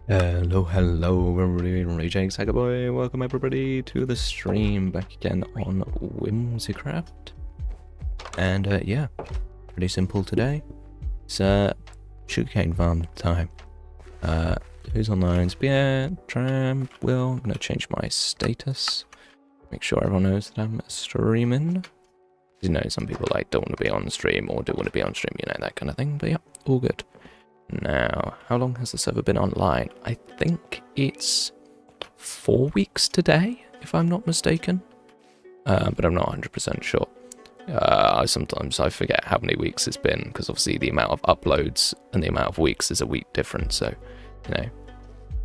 Hello, everybody, Jake's Hacker Boy. Welcome everybody to the stream, back again on Whimsicraft. And yeah, pretty simple today. It's sugarcane farm time. Who's online? Spear, Tram, Will. I'm gonna change my status. Make sure everyone knows that I'm streaming. You know, some people like don't want to be on stream or do want to be on stream, you know, that kind of thing. But yeah, all good. Now, how long has the server been online? I think it's 4 weeks today, if I'm not mistaken. But I'm not 100% sure. Sometimes I forget how many weeks it's been, because obviously the amount of uploads and the amount of weeks is a week different, so, you know,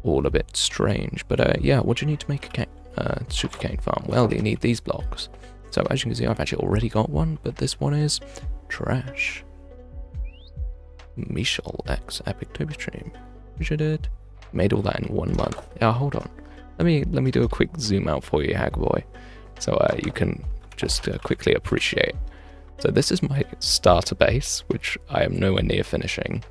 all a bit strange. But yeah, what do you need to make a sugarcane farm? Well, you need these blocks. So as you can see, I've actually already got one, but this one is trash. Michel X Epic Toby stream. Did made all that in 1 month. Yeah, hold on. Let me do a quick zoom out for you, Hackboy, so you can just quickly appreciate. So this is my starter base, which I am nowhere near finishing,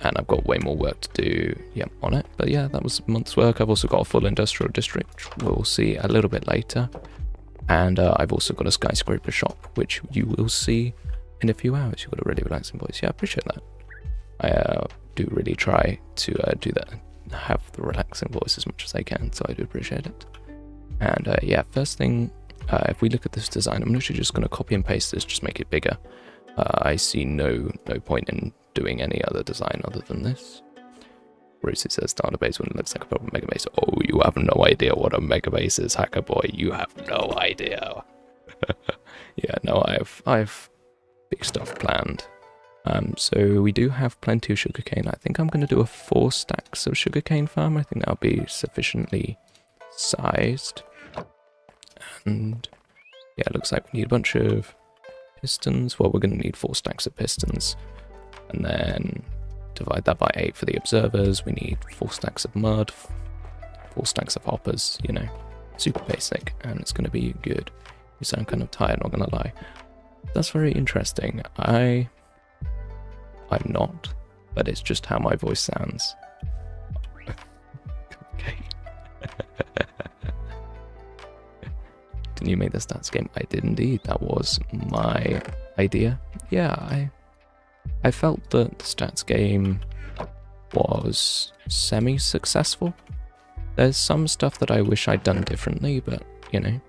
and I've got way more work to do. On it. But yeah, that was a month's work. I've also got a full industrial district. We'll see a little bit later, and I've also got a skyscraper shop, which you will see in a few hours. You've got a really relaxing voice. Yeah, I appreciate that. I do really try to do that, have the relaxing voice as much as I can, so I do appreciate it. And yeah, first thing, if we look at this design, I'm literally just going to copy and paste this, just make it bigger. I see no point in doing any other design other than this. Brucey says database when it looks like a proper megabase. Oh, you have no idea what a megabase is, Hacker Boy. You have no idea. Yeah, no, I have big stuff planned. So we do have plenty of sugarcane. I think I'm going to do a 4 stacks of sugarcane farm. I think that'll be sufficiently sized. And yeah, it looks like we need a bunch of pistons. Well, we're going to need 4 stacks of pistons. And then divide that by 8 for the observers. We need 4 stacks of mud, 4 stacks of hoppers, you know, super basic. And it's going to be good. You sound kind of tired, not going to lie. That's very interesting. I'm not, but it's just how my voice sounds. Okay. Didn't you make the stats game? I did indeed. That was my idea. Yeah, I felt that the stats game was semi-successful. There's some stuff that I wish I'd done differently, but, you know,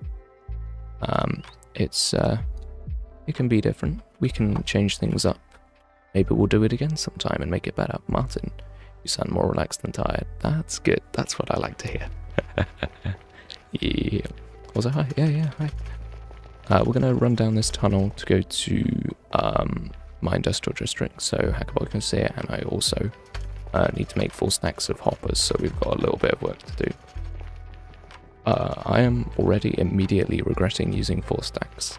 it can be different. We can change things up. Maybe we'll do it again sometime and make it better. Martin, you sound more relaxed than tired. That's good. That's what I like to hear. Yeah. Was it hi? Yeah, hi. We're going to run down this tunnel to go to my industrial district, so Hackerboy can see it, and I also need to make 4 stacks of hoppers, so we've got a little bit of work to do. I am already immediately regretting using 4 stacks.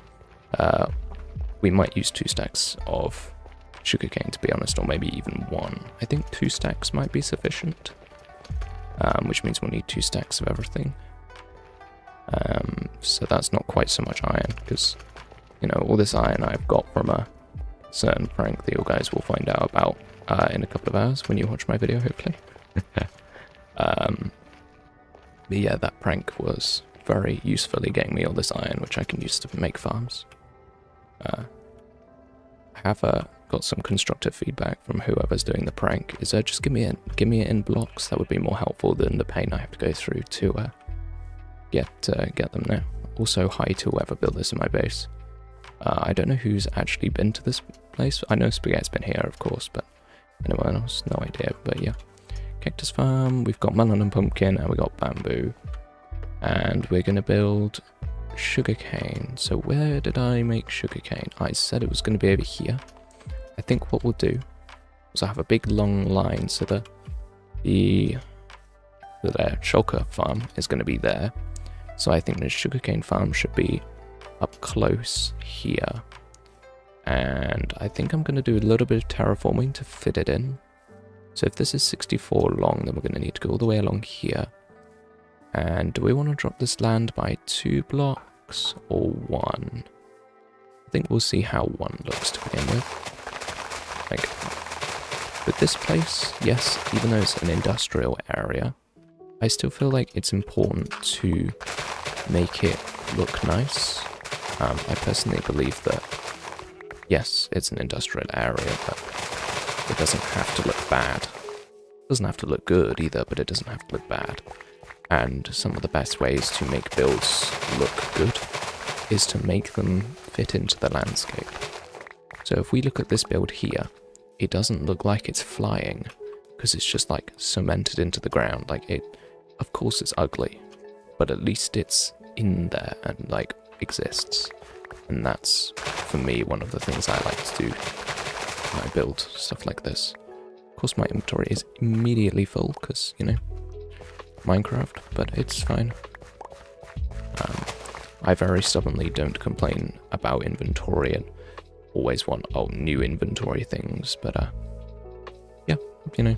We might use 2 stacks of sugarcane, to be honest, or maybe even 1. I think 2 stacks might be sufficient, which means we'll need 2 stacks of everything. So that's not quite so much iron, because, you know, all this iron I've got from a certain prank that you guys will find out about in a couple of hours when you watch my video, hopefully. But yeah, that prank was very usefully getting me all this iron, which I can use to make farms. I have got some constructive feedback from whoever's doing the prank. Is just give me it in blocks. That would be more helpful than the pain I have to go through to get them now. Also, hi to whoever built this in my base. I don't know who's actually been to this place. I know Spaghetti's been here, of course, but anyone else? No idea. But yeah, cactus farm. We've got melon and pumpkin, and we got bamboo, and we're gonna build sugarcane. So where did I make sugarcane? I said it was going to be over here. I think what we'll do is I have a big long line, so the shulker farm is going to be there. So I think the sugarcane farm should be up close here. And I think I'm going to do a little bit of terraforming to fit it in. So if this is 64 long, then we're going to need to go all the way along here. And do we want to drop this land by 2 blocks or 1? I think we'll see how 1 looks to begin with. Like, With this place, yes, even though it's an industrial area, I still feel like it's important to make it look nice. I personally believe that, yes, it's an industrial area, but it doesn't have to look bad. It doesn't have to look good either, but it doesn't have to look bad. And some of the best ways to make builds look good is to make them fit into the landscape. So if we look at this build here, it doesn't look like it's flying, because it's just like cemented into the ground. Like it, of course it's ugly, but at least it's in there and like exists. And that's, for me, one of the things I like to do when I build stuff like this. Of course my inventory is immediately full, because, you know, Minecraft, but it's fine. I very stubbornly don't complain about inventory and always want new inventory things, but yeah, you know,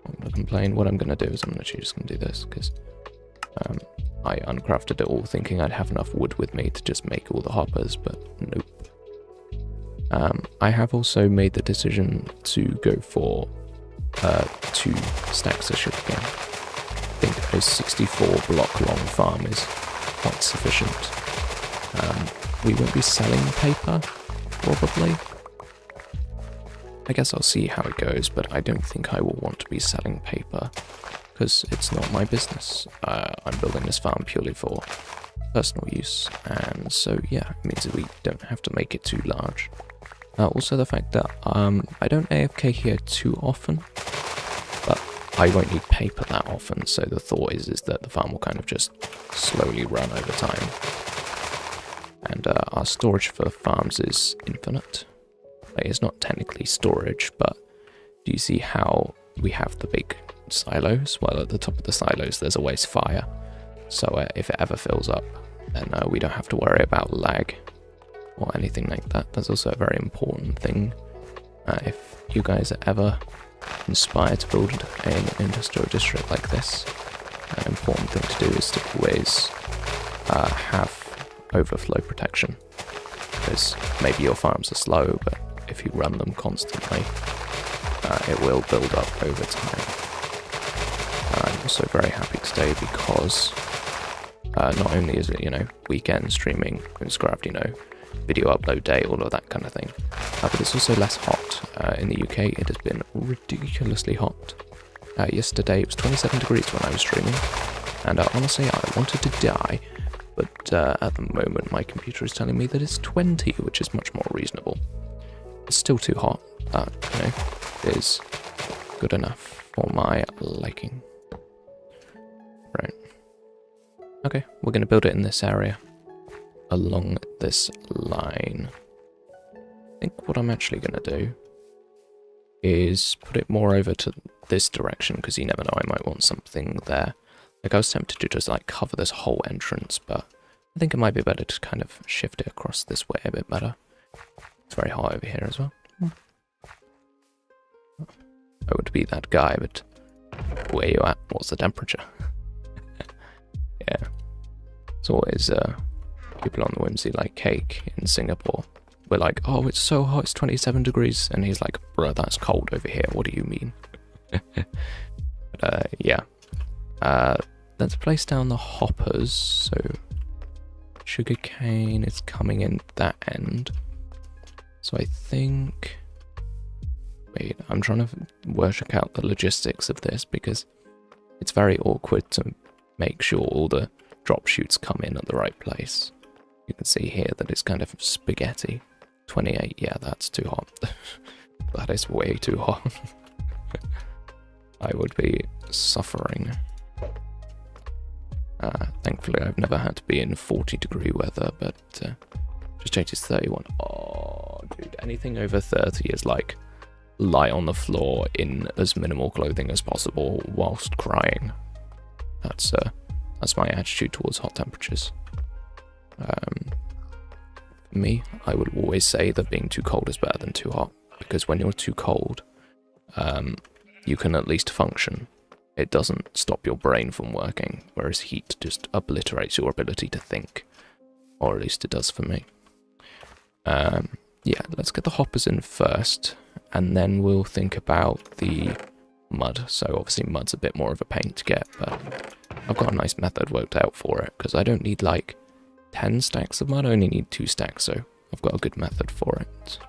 I'm not gonna complain. What I'm gonna do is I'm actually just gonna do this, because I uncrafted it all thinking I'd have enough wood with me to just make all the hoppers, but nope. I have also made the decision to go for 2 stacks of sugarcane. I think a 64 block long farm is quite sufficient. We won't be selling paper, probably. I guess I'll see how it goes, but I don't think I will want to be selling paper, because it's not my business. I'm building this farm purely for personal use, and so yeah, it means that we don't have to make it too large. Also the fact that I don't AFK here too often, but I won't need paper that often, so the thought is that the farm will kind of just slowly run over time. And our storage for farms is infinite. Like, it's not technically storage, but do you see how we have the big silos? Well, at the top of the silos there's always fire, so if it ever fills up, then we don't have to worry about lag or anything like that. That's also a very important thing. If you guys are ever inspired to build an industrial district like this, an important thing to do is to always have overflow protection, because maybe your farms are slow, but if you run them constantly, it will build up over time. I'm also very happy today because not only is it, you know, weekend streaming, Whimsicraft, you know, video upload day, all of that kind of thing, but it's also less hot. In the UK it has been ridiculously hot. Yesterday it was 27 degrees when I was streaming, and honestly I wanted to die, but at the moment my computer is telling me that it's 20, which is much more reasonable. It's still too hot, but, you know, it is good enough for my liking. Right. Okay, we're going to build it in this area, along this line. I think what I'm actually going to do is put it more over to this direction, because you never know, I might want something there. Like, I was tempted to just, like, cover this whole entrance, but I think it might be better to kind of shift it across this way a bit better. It's very hot over here as well. I would be that guy, but where you at? What's the temperature? Yeah. It's always people on the Whimsy like Cake in Singapore. We're like, oh, it's so hot, it's 27 degrees. And he's like, bruh, that's cold over here. What do you mean? But, yeah. Let's place down the hoppers. So sugarcane is coming in that end. So I think... Wait, I'm trying to work out the logistics of this, because it's very awkward to make sure all the drop chutes come in at the right place. You can see here that it's kind of spaghetti. 28, yeah, that's too hot. That is way too hot. I would be suffering. Thankfully, I've never had to be in 40-degree weather, but just changed to 31. Oh, dude, anything over 30 is like lie on the floor in as minimal clothing as possible whilst crying. That's my attitude towards hot temperatures. For me, I would always say that being too cold is better than too hot, because when you're too cold, you can at least function. It doesn't stop your brain from working, whereas heat just obliterates your ability to think. Or at least it does for me. Yeah, let's get the hoppers in first, and then we'll think about the mud. So obviously mud's a bit more of a pain to get, but I've got a nice method worked out for it, because I don't need like 10 stacks of mud, I only need 2 stacks, so I've got a good method for it.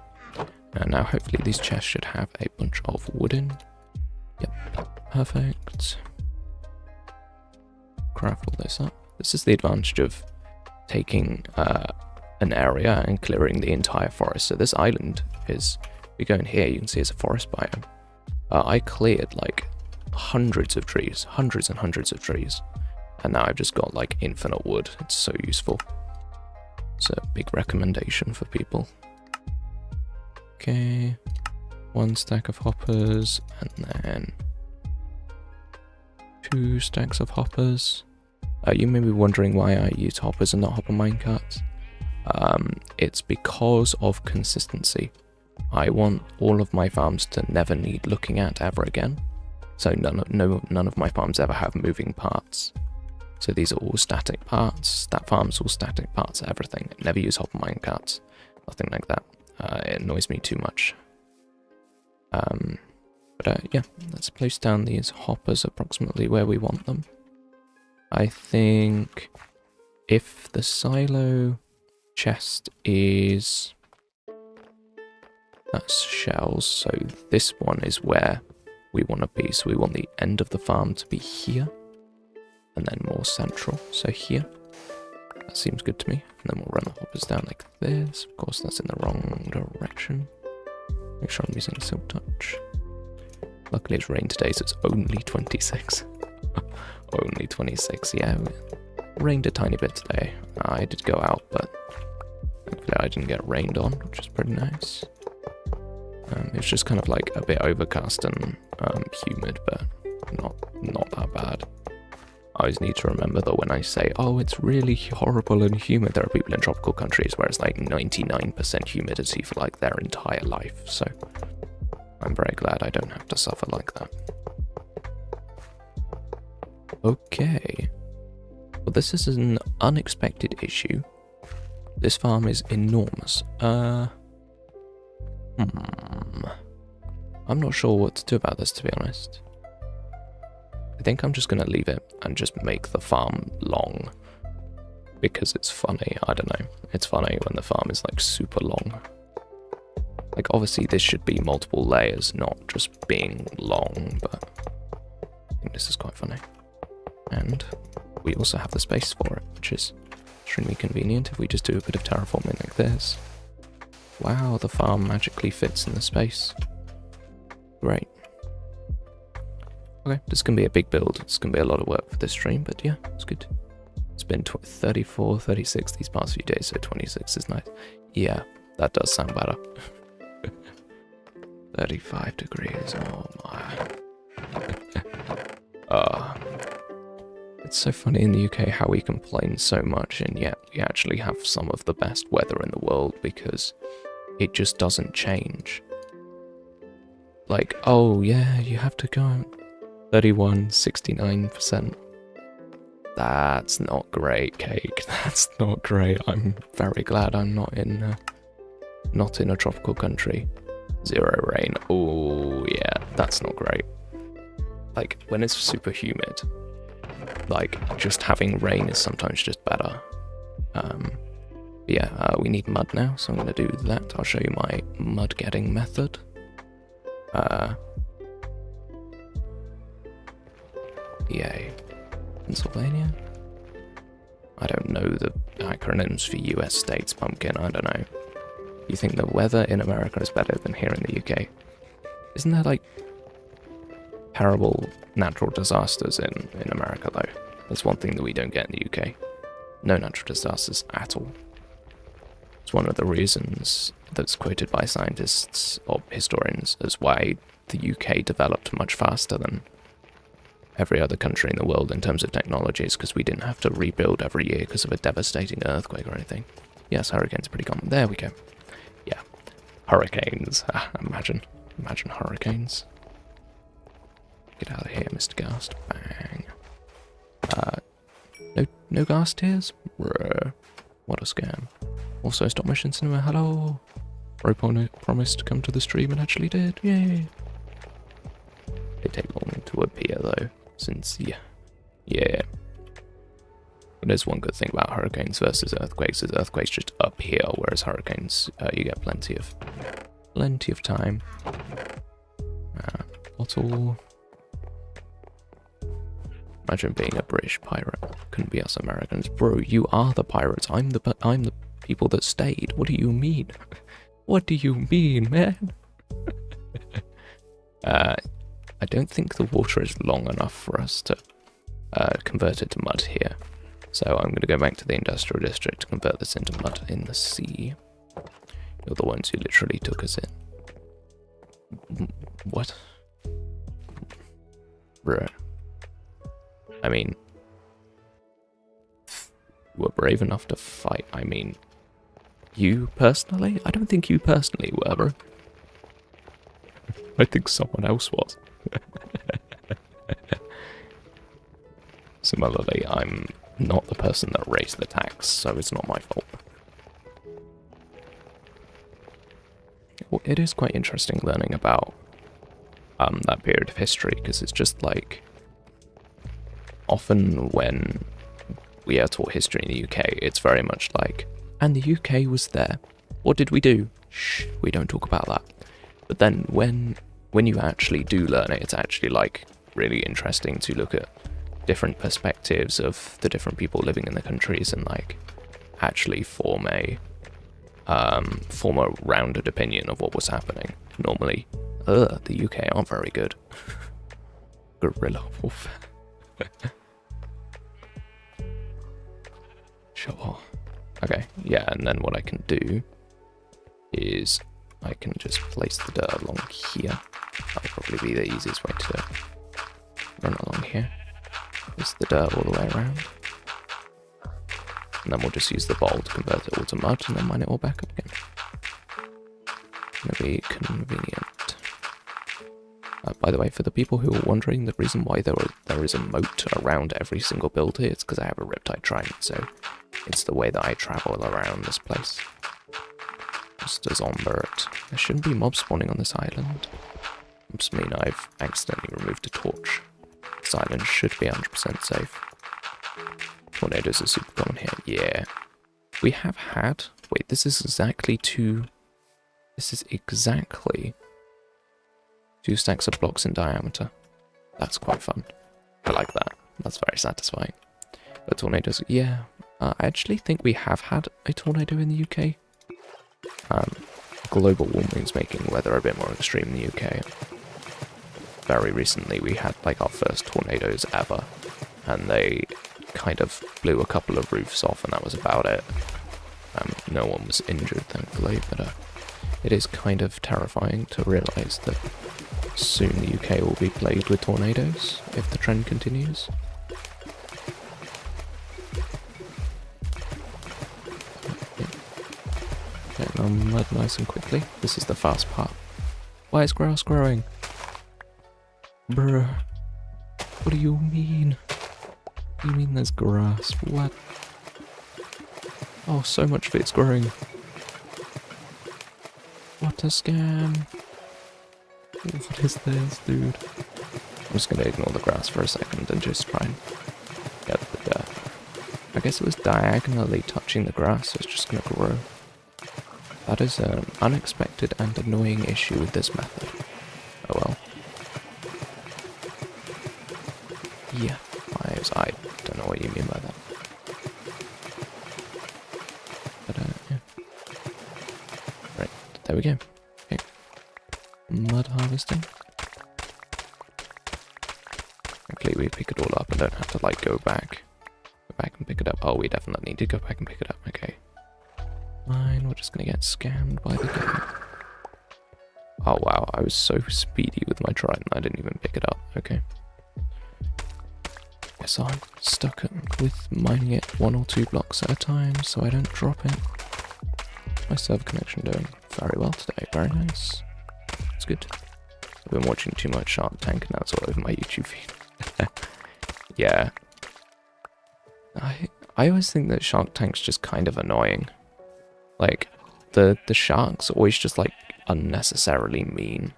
And now hopefully these chests should have a bunch of wood in. Yep, perfect. Craft all this up. This is the advantage of taking an area and clearing the entire forest. So this island is, if you go in here, you can see it's a forest biome. I cleared like hundreds of trees, hundreds and hundreds of trees. And now I've just got like infinite wood. It's so useful. It's a big recommendation for people. Okay, 1 stack of hoppers, and then 2 stacks of hoppers. You may be wondering why I use hoppers and not hopper minecarts. It's because of consistency. I want all of my farms to never need looking at ever again. So none of my farms ever have moving parts. So these are all static parts. That farm's all static parts, everything. Never use hopper minecarts. Nothing like that. It annoys me too much. Yeah, let's place down these hoppers approximately where we want them. I think if the silo chest is... that's shells, so this one is where we want to be. So we want the end of the farm to be here, and then more central, so here. That seems good to me. And then we'll run the hoppers down like this. Of course, that's in the wrong direction. Make sure I'm using Silk Touch. Luckily it's rained today, so it's only 26. Only 26, yeah. It rained a tiny bit today. I did go out, but thankfully I didn't get rained on, which is pretty nice. It's just kind of like a bit overcast and humid, but not that bad. I always need to remember that when I say, oh, it's really horrible and humid, there are people in tropical countries where it's like 99% humidity for like their entire life, so I'm very glad I don't have to suffer like that. Okay. Well, this is an unexpected issue. This farm is enormous. I'm not sure what to do about this, to be honest. I think I'm just going to leave it and just make the farm long. Because it's funny, I don't know. It's funny when the farm is like super long. Like obviously this should be multiple layers, not just being long, but I think this is quite funny. And we also have the space for it, which is extremely convenient if we just do a bit of terraforming like this. Wow, the farm magically fits in the space. Great. Okay, this is going to be a big build. It's going to be a lot of work for this stream, but yeah, it's good. It's been 34, 36 these past few days, so 26 is nice. Yeah, that does sound better. 35 degrees, oh my. It's so funny in the UK how we complain so much, and yet we actually have some of the best weather in the world because it just doesn't change. Like, oh yeah, you have to go 31, 69%. That's not great, Cake. That's not great. I'm very glad I'm not in a tropical country. 0 rain. Oh yeah, that's not great. Like when it's super humid, like just having rain is sometimes just better. We need mud now, so I'm gonna do that. I'll show you my mud getting method. Yay. Pennsylvania? I don't know the acronyms for US states, Pumpkin, I don't know. You think the weather in America is better than here in the UK? Isn't there like terrible natural disasters in America though? That's one thing that we don't get in the UK. No natural disasters at all. It's one of the reasons that's quoted by scientists or historians as why the UK developed much faster than every other country in the world in terms of technologies, because we didn't have to rebuild every year because of a devastating earthquake or anything. Yes, hurricanes are pretty common. There we go. Yeah, hurricanes. Imagine hurricanes. Get out of here, Mr. Ghast. Bang. No ghast tears? Bruh. What a scam. Also, stop motion cinema, hello. promised to come to the stream and actually did. Yay! They take long to appear though, since yeah. But there's one good thing about hurricanes versus earthquakes is earthquakes just appear, whereas hurricanes you get plenty of time. Bottle. Imagine being a British pirate. Couldn't be us Americans, bro. You are the pirates. I'm the people that stayed. What do you mean? What do you mean, man? I don't think the water is long enough for us to convert it to mud here. So I'm going to go back to the industrial district to convert this into mud in the sea. You're the ones who literally took us in. What? Bruh. I mean, you were brave enough to fight. I mean, you personally? I don't think you personally were, bro. I think someone else was. Similarly, I'm not the person that raised the tax, so it's not my fault. Well, it is quite interesting learning about that period of history, because it's just like, often when we are taught history in the UK, it's very much like, and the UK was there. What did we do? Shh, we don't talk about that. But then when you actually do learn it, it's actually like really interesting to look at different perspectives of the different people living in the countries and like actually form a rounded opinion of what was happening. Normally, the UK aren't very good. Guerrilla warfare. Sure. Okay, yeah, and then what I can do is I can just place the dirt along here. That'll probably be the easiest way to do it. Run along here. Place the dirt all the way around. And then we'll just use the bowl to convert it all to mud and then mine it all back up again. Gonna be convenient. By the way, for the people who are wondering, the reason why there is a moat around every single build here, it's because I have a riptide trident, so it's the way that I travel around this place. Just as on Bert. There shouldn't be mobs spawning on this island. Must mean I've accidentally removed a torch. This island should be 100% safe. Tornadoes are super common here. Yeah. We have had... Wait, this is exactly 2 stacks of blocks in diameter. That's quite fun. I like that. That's very satisfying. But tornadoes... Yeah. I actually think we have had a tornado in the UK. Global warming's making weather a bit more extreme in the UK. Very recently we had like our first tornadoes ever, and they kind of blew a couple of roofs off and that was about it. No one was injured thankfully, but it is kind of terrifying to realise that soon the UK will be plagued with tornadoes if the trend continues. Getting on mud nice and quickly. This is the fast part. Why is grass growing? Bruh. What do you mean? What do you mean there's grass? What? Oh, so much of it's growing. What a scam. What is this, dude? I'm just gonna ignore the grass for a second and just try and get the dirt. I guess it was diagonally touching the grass, so it's just gonna grow. That is an unexpected and annoying issue with this method. Oh well. Yeah, I don't know what you mean by that. But, yeah. Right, there we go. Okay. Mud harvesting. Hopefully we pick it all up and don't have to, like, go back and pick it up. Oh, we definitely need to go back and pick it up. Okay. Fine, we're just gonna get scammed by the game. Oh, wow, I was so speedy with my trident, I didn't even pick it up. Okay. Guess I'm stuck with mining it 1 or 2 blocks at a time so I don't drop it. My server connection doing very well today, very nice. It's good. I've been watching too much Shark Tank and that's all over my YouTube feed. Yeah. I always think that Shark Tank's just kind of annoying. Like, the sharks are always just like unnecessarily mean.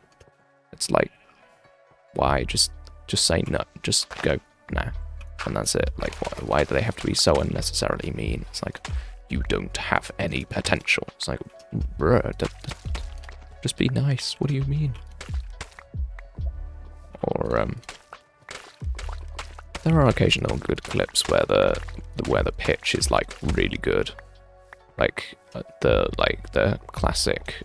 It's like, why just say no, just go nah, and that's it. Like, why do they have to be so unnecessarily mean? It's like, you don't have any potential. It's like, bruh, just be nice. What do you mean? Or there are occasional good clips where the pitch is like really good, like the classic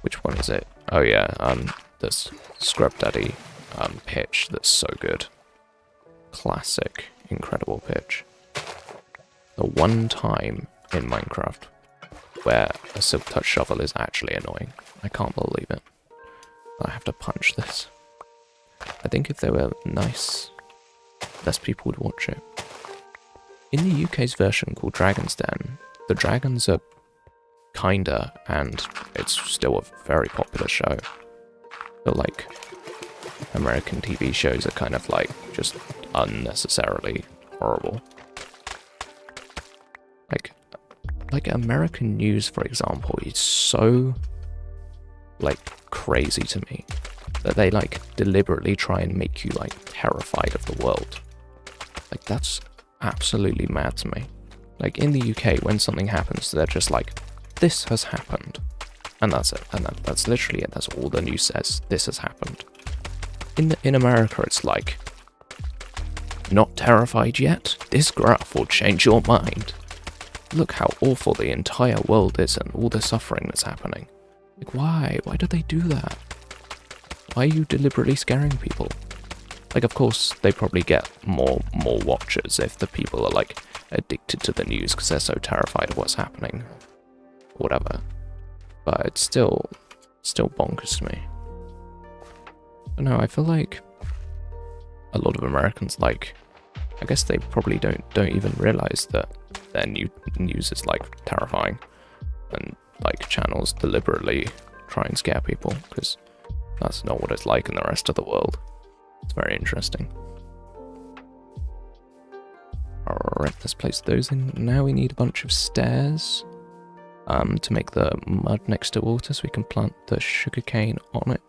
which one is it? Oh yeah, this Scrub Daddy pitch that's so good. Classic, incredible pitch. The one time in Minecraft where a silk touch shovel is actually annoying. I can't believe it. I have to punch this. I think if they were nice, less people would watch it. In the UK's version called Dragon's Den, the dragons are kinder, and it's still a very popular show. But like, American TV shows are kind of like just unnecessarily horrible. Like American news, for example, is so like crazy to me that they like deliberately try and make you like terrified of the world. Like, that's absolutely mad to me. Like in the UK, when something happens, they're just like, this has happened, and that's it. And that's literally it. That's all the news says. This has happened. In America, it's like, not terrified yet? This graph will change your mind. Look how awful the entire world is and all the suffering that's happening. Like, why? Why do they do that? Why are you deliberately scaring people? Like, of course, they probably get more watchers if the people are, like, addicted to the news because they're so terrified of what's happening. Or whatever. But it's still bonkers to me. But no, I feel like a lot of Americans, like, I guess they probably don't even realize that their news is, like, terrifying. And, like, channels deliberately try and scare people, because that's not what it's like in the rest of the world. It's very interesting. Alright, let's place those in. Now we need a bunch of stairs to make the mud next to water so we can plant the sugarcane on it.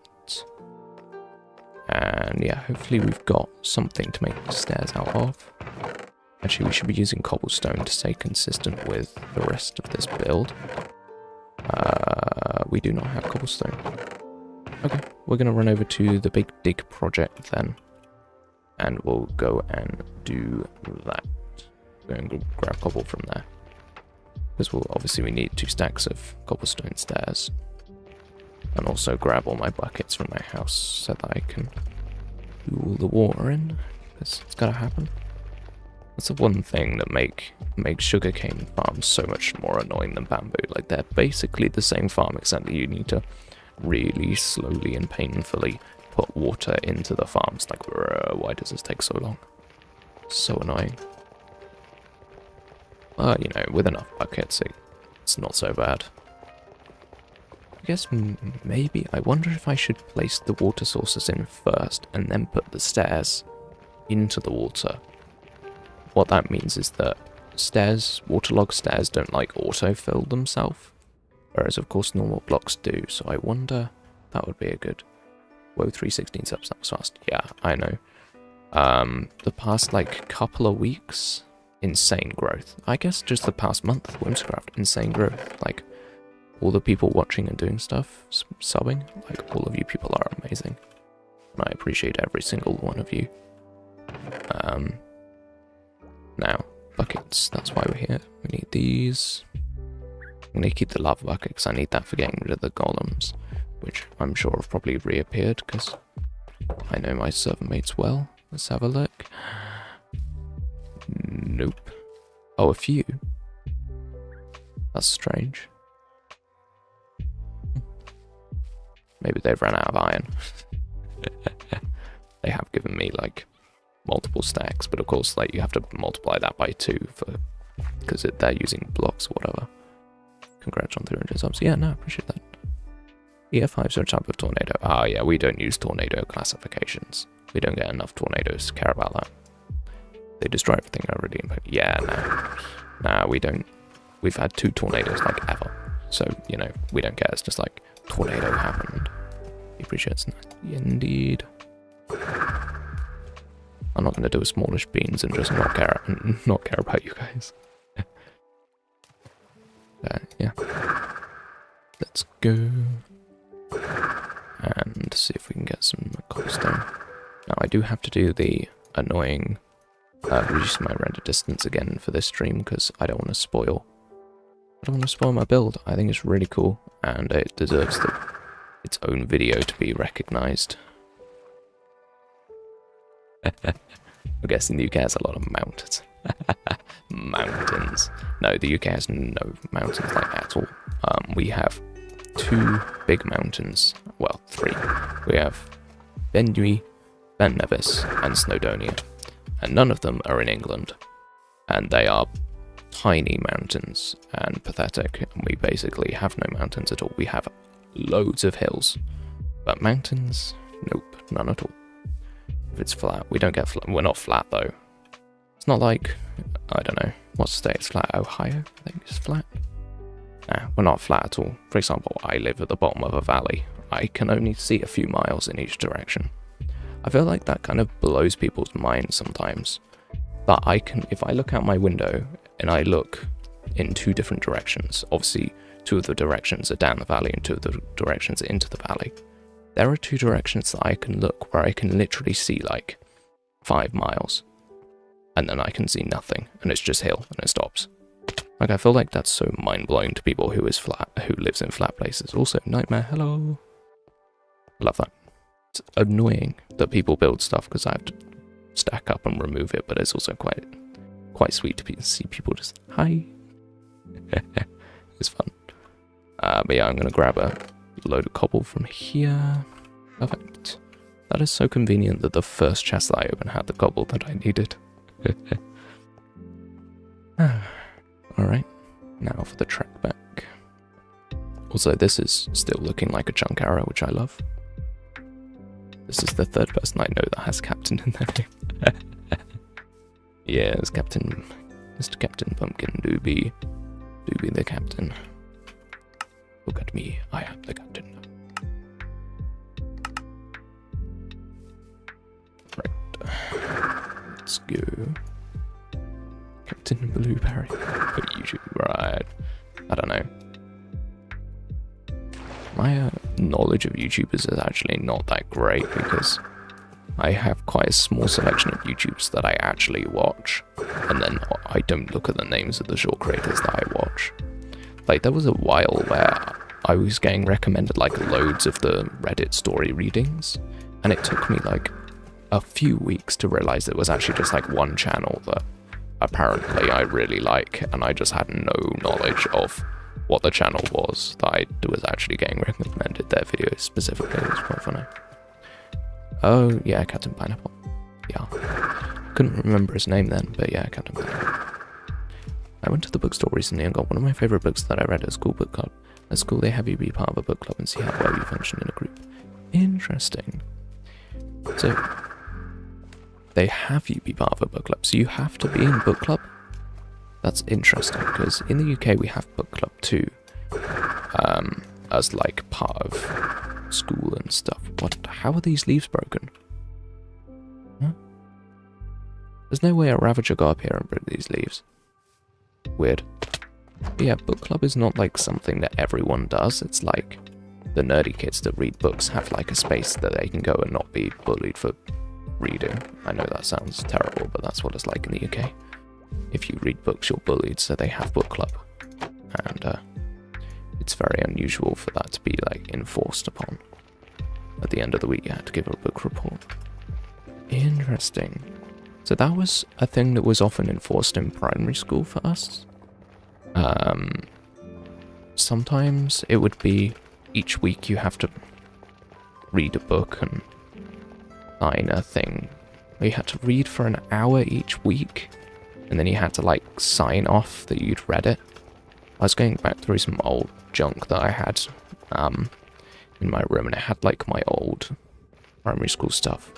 And yeah, hopefully we've got something to make the stairs out of. Actually, we should be using cobblestone to stay consistent with the rest of this build. We do not have cobblestone. Okay, we're going to run over to the big dig project then. And we'll go and do that. Go and grab cobble from there. Because obviously we need 2 stacks of cobblestone stairs. And also grab all my buckets from my house so that I can do all the water in. Because it's got to happen. That's the one thing that makes sugarcane farms so much more annoying than bamboo. Like, they're basically the same farm, except that you need to really slowly and painfully put water into the farms. Like, why does this take so long? So annoying. But, you know, with enough buckets, it's not so bad. I guess maybe, I wonder if I should place the water sources in first and then put the stairs into the water. What that means is that waterlogged stairs don't like autofill themselves, whereas of course normal blocks do, so I wonder, that would be a good, whoa, 316 subs, that was fast, yeah, I know. The past like couple of weeks, insane growth. I guess just the past month, Whimsicraft, insane growth, like, all the people watching and doing stuff, subbing, like, all of you people are amazing. And I appreciate every single one of you. Now, buckets, that's why we're here. We need these. I'm going to keep the lava bucket because I need that for getting rid of the golems, which I'm sure have probably reappeared because I know my server mates well. Let's have a look. Nope. Oh, a few. That's strange. Maybe they've run out of iron. They have given me, like, multiple stacks, but of course, like, you have to multiply that by 2 because they're using blocks or whatever. Congrats on 300 subs. Yeah, no, I appreciate that. EF5's a type of tornado. Ah, yeah, we don't use tornado classifications. We don't get enough tornadoes to care about that. They destroy everything already. Yeah, no. Nah, we don't we've had 2 tornadoes like ever. So, you know, we don't care. It's just like, tornado happened. He appreciates that. Indeed. I'm not going to do a smallish beans and just not care about you guys. Yeah. Let's go. And see if we can get some cobblestone. Now, I do have to do the annoying reduce my render distance again for this stream because I don't want to spoil my build. I think it's really cool and it deserves its own video to be recognized. I guess in the UK has a lot of mountains. Mountains. No, the UK has no mountains like at all. We have 2 big mountains. Well, 3. We have Ben Nevis, Ben Nevis, and Snowdonia. And none of them are in England. And they are tiny mountains and pathetic. And we basically have no mountains at all. We have loads of hills. But mountains? Nope, none at all. If it's flat, we don't get flat. We're not flat though. It's not like, I don't know, what state is flat? Ohio, I think is flat. Nah, we're not flat at all. For example, I live at the bottom of a valley. I can only see a few miles in each direction. I feel like that kind of blows people's minds sometimes. That I can, if I look out my window and I look in 2 different directions, obviously 2 of the directions are down the valley and 2 of the directions are into the valley. There are 2 directions that I can look where I can literally see like 5 miles. And then I can see nothing, and it's just hill, and it stops. Like, I feel like that's so mind-blowing to people who lives in flat places. Also, Nightmare, hello. Love that. It's annoying that people build stuff because I have to stack up and remove it, but it's also quite sweet to see people just, hi. It's fun. But yeah, I'm going to grab a load of cobble from here. Perfect. That is so convenient that the first chest that I opened had the cobble that I needed. Alright, now for the trek back. Also, this is still looking like a chunk arrow, which I love. This is the 3rd person I know that has Captain in their name. Yeah, it's Captain, Mr. Captain Pumpkin, Doobie the Captain. Look at me, I am the Captain. Right, let's go. Captain Blueberry for YouTube, right? I don't know. My knowledge of YouTubers is actually not that great because I have quite a small selection of YouTubers that I actually watch, and then I don't look at the names of the short creators that I watch. Like, there was a while where I was getting recommended like loads of the Reddit story readings, and it took me like a few weeks to realize it was actually just like one channel that apparently I really like, and I just had no knowledge of what the channel was that I was actually getting recommended their videos specifically. It was quite funny. Oh yeah, Captain Pineapple. Yeah, couldn't remember his name then, but yeah, Captain Pineapple. I went to the bookstore recently and got one of my favourite books that I read at school book club. At school they have you be part of a book club and see how well you function in a group. Interesting. So they have you be part of a book club, so you have to be in book club? That's interesting, because in the UK we have book club too, as like part of school and stuff. How are these leaves broken? Huh? There's no way a Ravager got up here and broke these leaves. Weird. But yeah, book club is not like something that everyone does. It's like the nerdy kids that read books have like a space that they can go and not be bullied for reading. I know that sounds terrible, but that's what it's like in the UK. If you read books, you're bullied, so they have book club. And it's very unusual for that to be like enforced upon. At the end of the week, you had to give a book report. Interesting. So that was a thing that was often enforced in primary school for us. Sometimes it would be each week you have to read a book and sign a thing. You had to read for an hour each week, and then you had to like sign off that you'd read it. I was going back through some old junk that I had in my room, and it had like my old primary school stuff.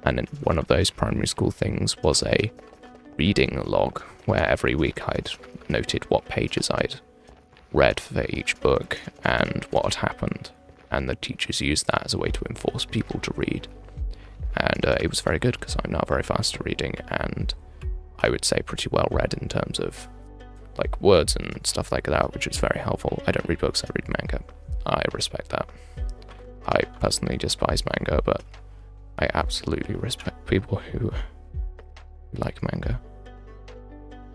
And then one of those primary school things was a reading log where every week I'd noted what pages I'd read for each book and what had happened, and the teachers used that as a way to enforce people to read. And it was very good because I'm not very fast at reading, and I would say pretty well read in terms of like words and stuff like that, which is very helpful. I don't read books, I read manga. I respect that. I personally despise manga, but I absolutely respect people who like manga.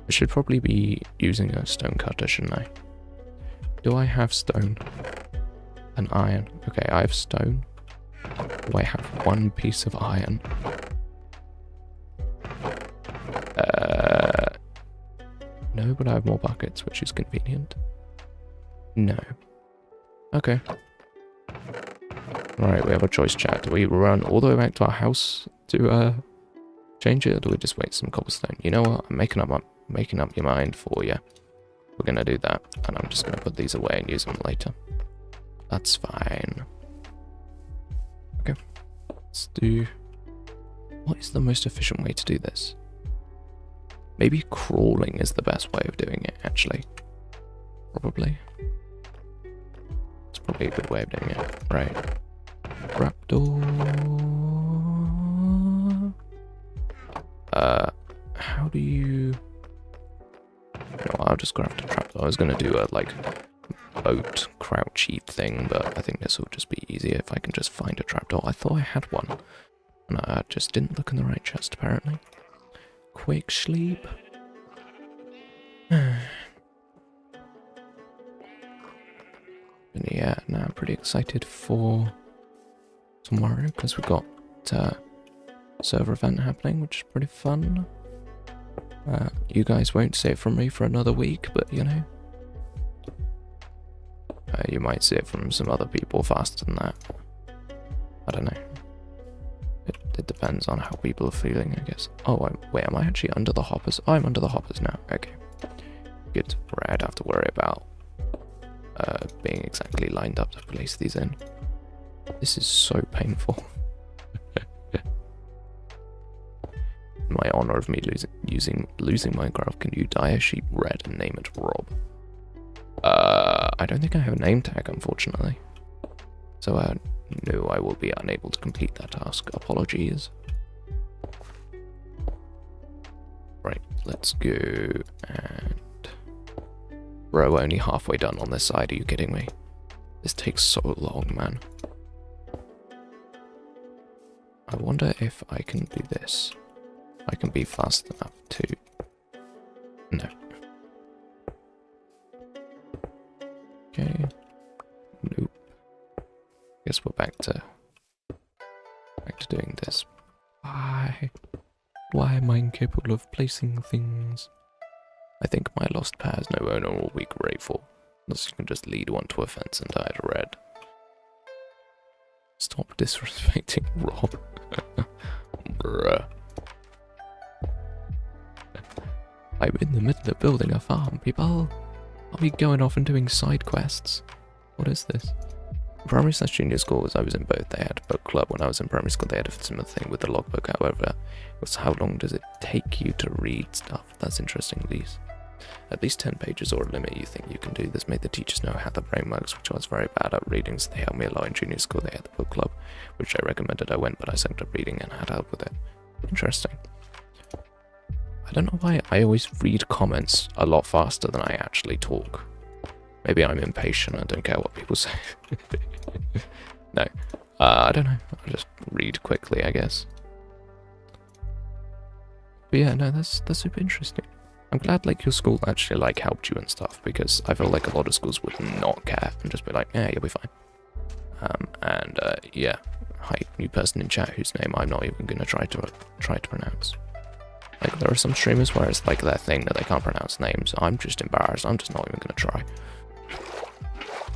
I should probably be using a stone cutter, shouldn't I? Do I have stone? An iron. Okay, I have stone. Do I have one piece of iron? No, but I have more buckets, which is convenient. No. Okay. Right, we have a choice, chat. Do we run all the way back to our house to change it, or do we just wait some cobblestone? You know what? I'm making up your mind for you. We're gonna do that, and I'm just gonna put these away and use them later. That's fine. Okay. Let's do... What is the most efficient way to do this? Maybe crawling is the best way of doing it, actually. Probably. It's probably a good way of doing it. Right. Trapdoor. How do you... No, I'll just craft a trapdoor. I was gonna do a, like, boat crouchy thing, but I think this will just be easier if I can just find a trapdoor. I thought I had one, and I just didn't look in the right chest, apparently. Quick sleep. And yeah, now I'm pretty excited for tomorrow because we've got a server event happening, which is pretty fun. You guys won't see it from me for another week, but you know, you might see it from some other people faster than that. I don't know. It depends on how people are feeling, I guess. Oh, wait, am I actually under the hoppers? Oh, I'm under the hoppers now. Okay. Good. Right, I don't have to worry about being exactly lined up to place these in. This is so painful. In my honor of me losing Minecraft, can you dye a sheep red and name it Rob? I don't think I have a name tag, unfortunately. So, no, I will be unable to complete that task. Apologies. Right, let's go and... Bro, only halfway done on this side, are you kidding me? This takes so long, man. I wonder if I can do this. I can be fast enough to... No. Okay. Nope. Guess we're back to doing this. Why am I incapable of placing things? I think my lost pair has no owner will be grateful, unless you can just lead one to a fence and dye it red. Stop disrespecting Rob. Bruh. I'm in the middle of building a farm, people. I'll be going off and doing side quests. What is this? Primary/junior school, as I was in both, they had a book club. When I was in primary school, they had a similar thing with the logbook. However, it was how long does it take you to read stuff? That's interesting, Lise. At least 10 pages or a limit you think you can do. This made the teachers know how the brain works, which I was very bad at reading, so they helped me a lot in junior school. They had the book club, which they recommended I went, but I sucked at reading and had help with it. Interesting. I don't know why I always read comments a lot faster than I actually talk. Maybe I'm impatient and don't care what people say. No, I don't know. I'll just read quickly, I guess. But yeah, no, that's super interesting. I'm glad like your school actually like helped you and stuff, because I feel like a lot of schools would not care and just be like, yeah, you'll be fine. Yeah, hi, new person in chat whose name I'm not even gonna try to pronounce. Like there are some streamers where it's like their thing that they can't pronounce names. I'm just embarrassed. I'm just not even gonna try.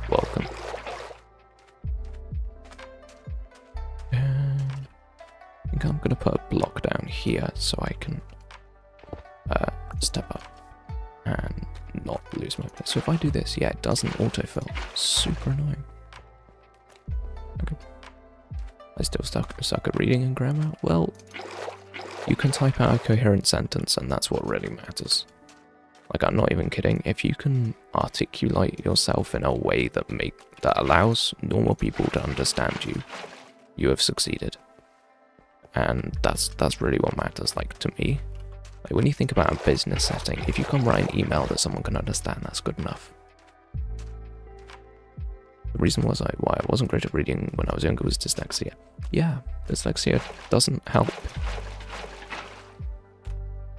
Welcome. And I think I'm gonna put a block down here so I can step up and not lose my place. So if I do this, yeah, it doesn't autofill. Super annoying. Okay. I still suck at reading and grammar. Well, You can type out a coherent sentence, and that's what really matters. Like, I'm not even kidding. If you can articulate yourself in a way that allows normal people to understand you, you have succeeded. And that's really what matters. Like, to me, like when you think about a business setting, if you can write an email that someone can understand, that's good enough. The reason was why I wasn't great at reading when I was younger was dyslexia. Yeah, dyslexia doesn't help.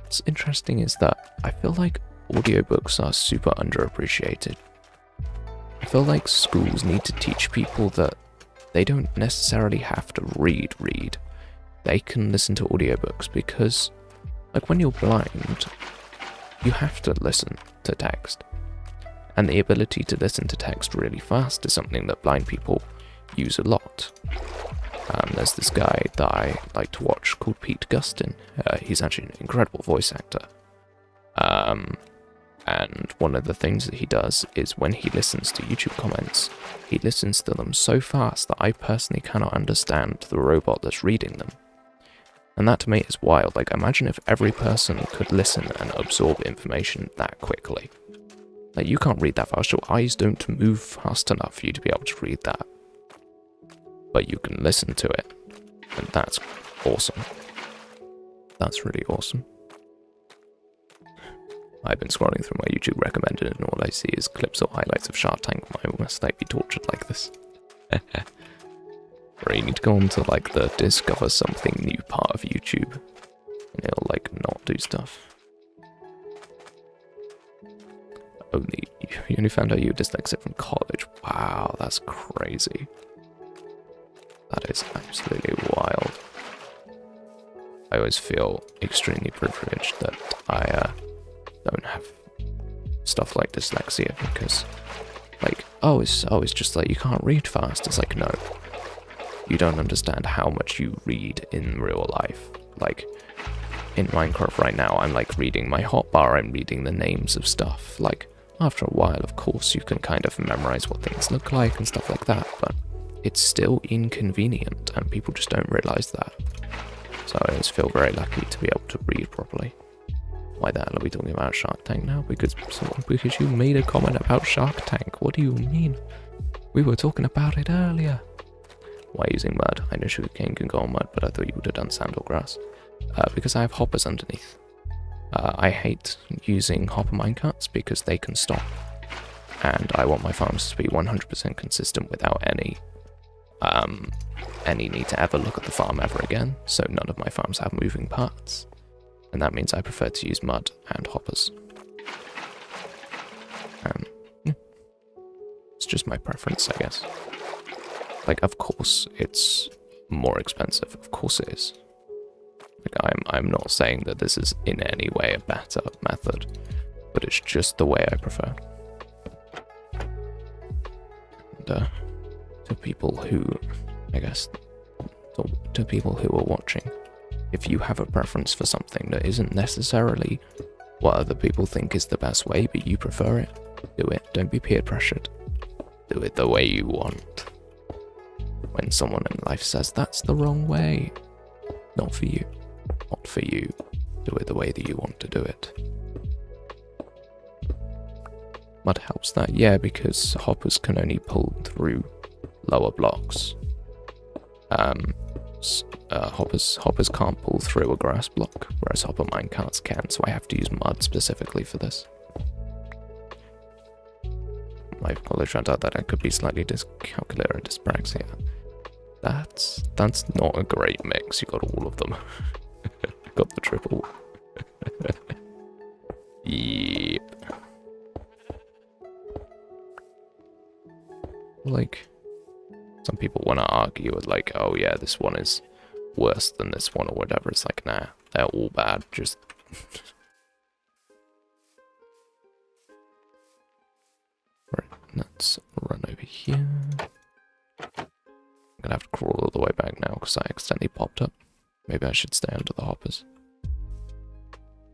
What's interesting is that I feel like audiobooks are super underappreciated. I feel like schools need to teach people that they don't necessarily have to read. They can listen to audiobooks because, like, when you're blind, you have to listen to text. And the ability to listen to text really fast is something that blind people use a lot. There's this guy that I like to watch called Pete Gustin. He's actually an incredible voice actor. And one of the things that he does is when he listens to YouTube comments, he listens to them so fast that I personally cannot understand the robot that's reading them. And that to me is wild. Like, imagine if every person could listen and absorb information that quickly. Like, you can't read that fast. Your eyes don't move fast enough for you to be able to read that. But you can listen to it. And that's awesome. That's really awesome. I've been scrolling through my YouTube recommended and all I see is clips or highlights of Shark Tank. Why must I be tortured like this? Or you need to go on to, like, the discover something new part of YouTube. And it'll, like, not do stuff. You only found out you were dyslexic from college. Wow, that's crazy. That is absolutely wild. I always feel extremely privileged that I don't have stuff like dyslexia because, like, it's just like you can't read fast. It's like, no. You don't understand how much you read in real life. Like, in Minecraft right now, I'm like reading my hotbar, I'm reading the names of stuff. Like, after a while, of course, you can kind of memorize what things look like and stuff like that, but it's still inconvenient, and people just don't realize that. So I always feel very lucky to be able to read properly. Why the hell are we talking about Shark Tank now? Because you made a comment about Shark Tank. What do you mean? We were talking about it earlier. Why using mud? I know sugarcane can go on mud, but I thought you would have done sand or grass. Because I have hoppers underneath. I hate using hopper minecarts because they can stop. And I want my farms to be 100% consistent without any need to ever look at the farm ever again, so none of my farms have moving parts. And that means I prefer to use mud and hoppers. Yeah. It's just my preference, I guess. Like, of course, it's more expensive. Of course it is. Like, I'm not saying that this is in any way a better method, but it's just the way I prefer. And, to people who, I guess, to people who are watching, if you have a preference for something that isn't necessarily what other people think is the best way, but you prefer it, do it. Don't be peer pressured. Do it the way you want. When someone in life says that's the wrong way, not for you. Not for you. Do it the way that you want to do it. Mud helps that, yeah, because hoppers can only pull through lower blocks. Hoppers can't pull through a grass block, whereas hopper minecarts can, so I have to use mud specifically for this. My college found out that I could be slightly dyscalculic and dyspraxia. That's not a great mix. You got all of them. Got the triple. Yep. Like, some people want to argue with, like, oh yeah, this one is worse than this one or whatever. It's like, nah, they're all bad. Just right. Let's run over here. I'm gonna have to crawl all the way back now because I accidentally popped up. Maybe I should stay under the hoppers.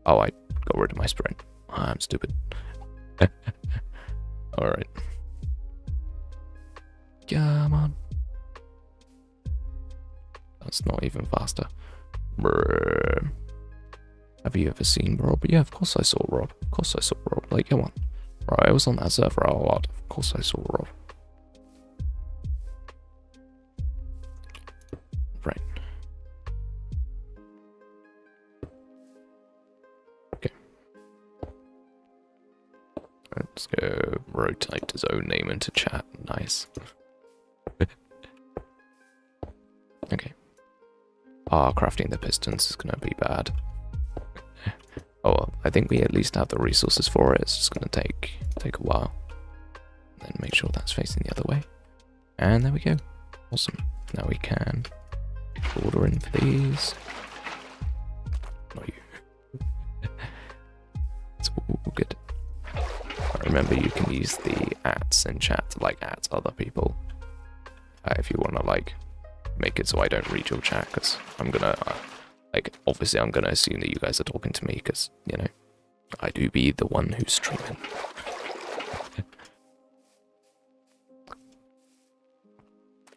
Oh, I got rid of my sprint. I'm stupid. Alright. Come on. That's not even faster. Brrr. Have you ever seen Rob? Yeah, of course I saw Rob. Of course I saw Rob. Like, come on. Right, I was on that server a lot. Of course I saw Rob. Right. Okay. Let's go rotate his own name into chat. Nice. Okay. Crafting the pistons is gonna be bad. Oh, well, I think we at least have the resources for it. It's just gonna take a while. Then make sure that's facing the other way. And there we go. Awesome. Now we can order in for these. Not you. It's all good. Remember, you can use the ats in chat to like at other people. If you wanna like make it so I don't read your chat, because I'm gonna like, obviously I'm gonna assume that you guys are talking to me, because, you know, I do be the one who's streaming.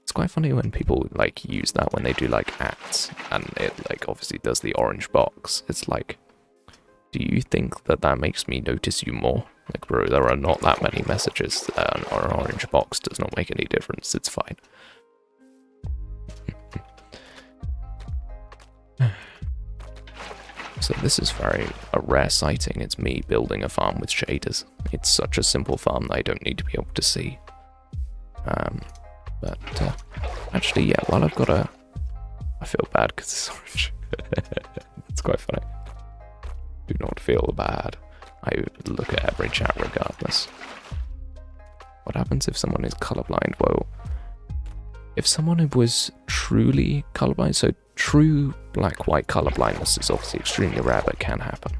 It's quite funny when people like use that when they do like ats, and it like obviously does the orange box. It's like, do you think that that makes me notice you more? Like, bro, there are not that many messages, and an orange box does not make any difference. It's fine. So this is a rare sighting. It's me building a farm with shaders. It's such a simple farm that I don't need to be able to see. But actually, yeah, while I've got I feel bad because it's orange. It's quite funny. Do not feel bad. I look at every chat regardless. What happens if someone is colorblind? Well, if someone was truly colorblind, so true black-white color blindness is obviously extremely rare, but can happen.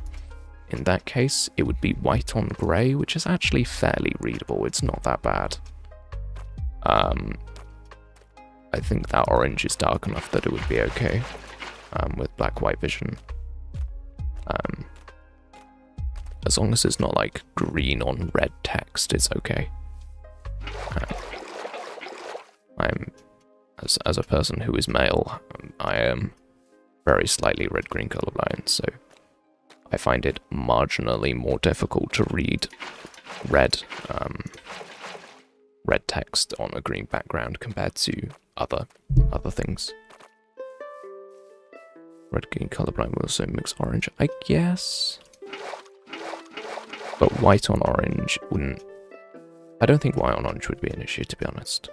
In that case, it would be white on grey, which is actually fairly readable. It's not that bad. I think that orange is dark enough that it would be okay with black-white vision. As long as it's not like green on red text, it's okay. I'm as a person who is male, I am very slightly red-green colorblind, so I find it marginally more difficult to read red text on a green background compared to other things. Red-green colorblind will also mix orange, I guess. But white on orange wouldn't... I don't think white on orange would be an issue, to be honest.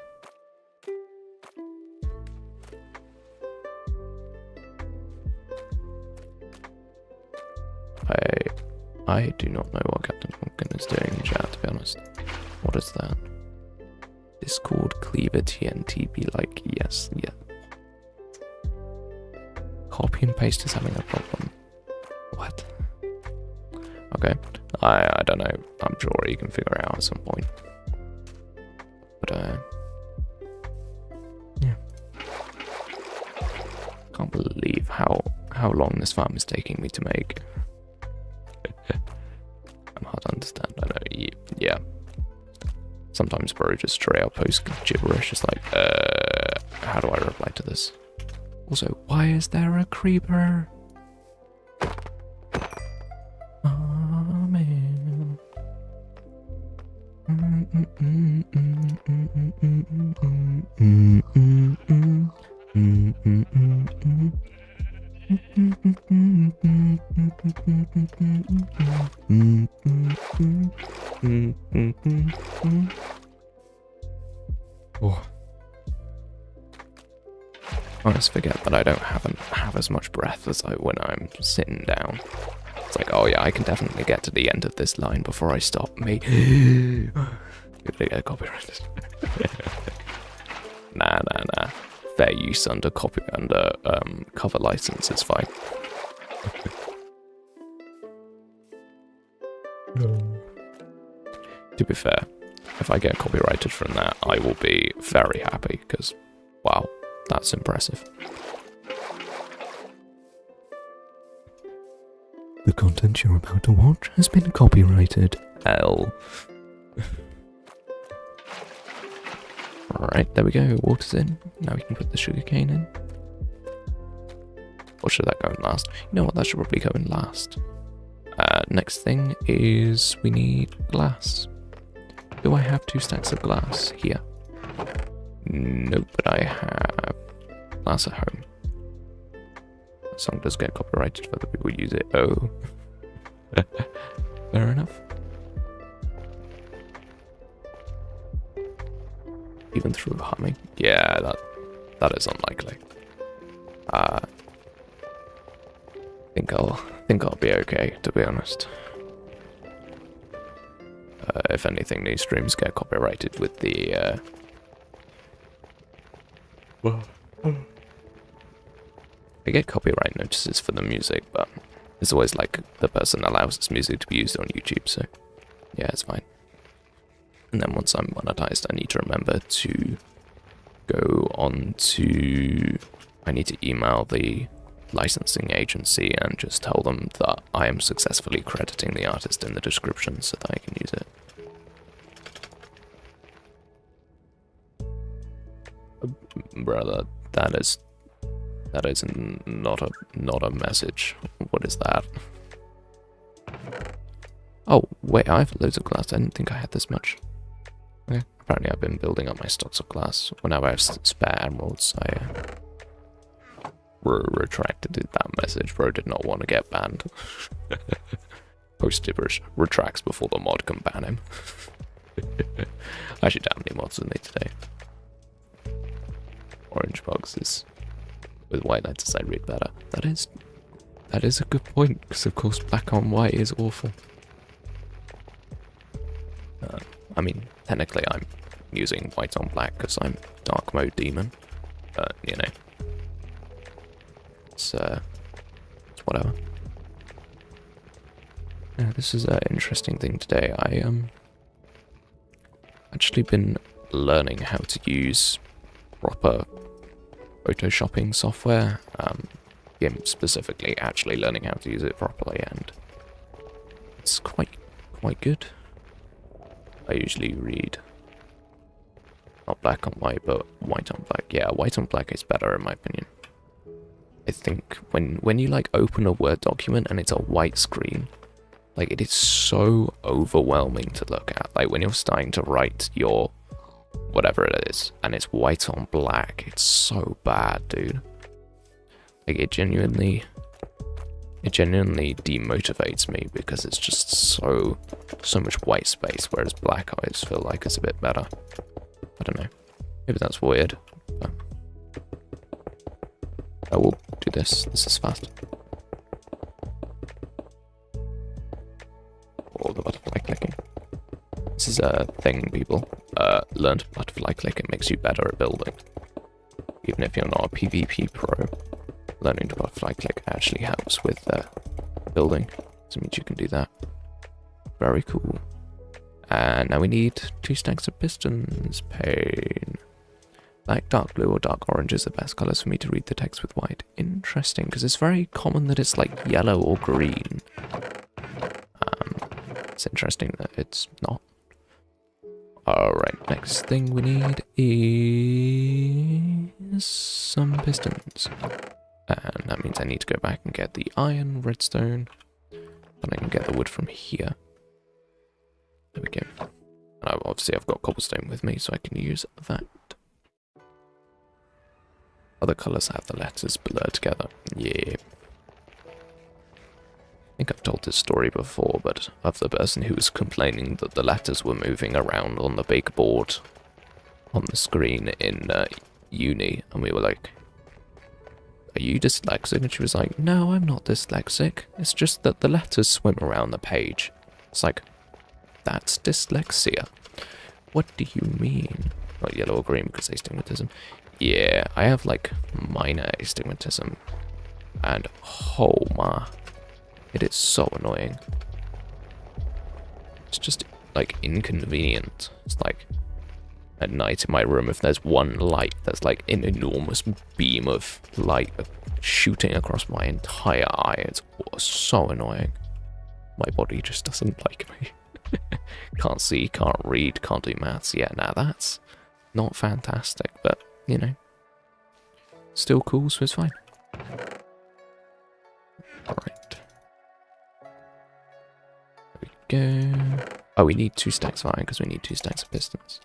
I do not know what Captain Pumpkin is doing in chat, to be honest. What is that? Discord Cleaver TNT be like, yes, yeah. Copy and paste is having a problem. What? Okay, I don't know. I'm sure you can figure it out at some point. But yeah. Can't believe how long this farm is taking me to make. I'm hard to understand. I know. Yeah. Sometimes bro just straight up post gibberish. It's like, how do I reply to this? Also, why is there a creeper? Oh man. Oh. I always forget that I don't have as much breath as when I'm sitting down. It's like, oh yeah, I can definitely get to the end of this line before I stop. Me. Gonna get copyrighted. Nah. Fair use under cover license is fine. To be fair, if I get copyrighted from that, I will be very happy, because, wow, that's impressive. The content you're about to watch has been copyrighted. L. Alright, there we go, water's in. Now we can put the sugarcane in. Or should that go in last? You know what, that should probably go in last. Next thing is we need glass. Do I have 2 stacks of glass here? Nope, but I have glass at home. The song does get copyrighted if other people use it. Oh. Fair enough. Even through humming? Yeah, that is unlikely. Think I'll be okay, to be honest. If anything, these streams get copyrighted with the I get copyright notices for the music, but it's always like the person allows this music to be used on YouTube, so yeah, it's fine. And then once I'm monetized, I need to remember to go on to... I need to email the licensing agency and just tell them that I am successfully crediting the artist in the description so that I can use it. Brother, that is not a message. What is that? Oh wait, I have loads of glass. I didn't think I had this much. Okay. Apparently I've been building up my stocks of glass. Whenever I have spare emeralds, I retracted that message. Bro did not want to get banned. Posted retracts before the mod can ban him. Actually, damn many mods with me today. Orange boxes with white lights I read better. That is a good point, because of course black on white is awful. I mean, technically I'm using white on black because I'm dark mode demon, but you know, it's whatever. Yeah, this is an interesting thing today. I actually been learning how to use proper photoshopping software. Specifically actually learning how to use it properly, and it's quite good. I usually read not black on white, but white on black. Yeah, white on black is better in my opinion. I think when you like open a Word document and it's a white screen, like it is so overwhelming to look at. Like when you're starting to write your whatever it is and it's white on black, it's so bad, dude. Like it genuinely demotivates me because it's just so much white space, whereas black I always feel like is a bit better. I don't know. Maybe that's weird. But I will do this. This is fast. Oh, the butterfly clicking. This is a thing, people. Learn to butterfly click. It makes you better at building. Even if you're not a PvP pro, learning to butterfly click actually helps with building. So it means you can do that. Very cool. And now we need 2 stacks of pistons. Pain. Like dark blue or dark orange is the best colors for me to read the text with white. Interesting, because it's very common that it's like yellow or green. It's interesting that it's not. Alright, next thing we need is some pistons. And that means I need to go back and get the iron, redstone, and I can get the wood from here. There we go. And obviously I've got cobblestone with me, so I can use that. Other colours have the letters blurred together. Yeah. I think I've told this story before, but of the person who was complaining that the letters were moving around on the big board on the screen in uni, and we were like, "Are you dyslexic?" And she was like, "No, I'm not dyslexic. It's just that the letters swim around the page." It's like, that's dyslexia. What do you mean? Not yellow or green because astigmatism. Yeah, I have like minor astigmatism, and oh my, it is so annoying. It's just like inconvenient. It's like at night in my room, if there's one light, there's like an enormous beam of light shooting across my entire eye. It's so annoying. My body just doesn't like me. Can't see, can't read, can't do maths. Yeah, now that's not fantastic, but you know, still cool, so it's fine. go. Oh, we need 2 stacks of iron because we need 2 stacks of pistons.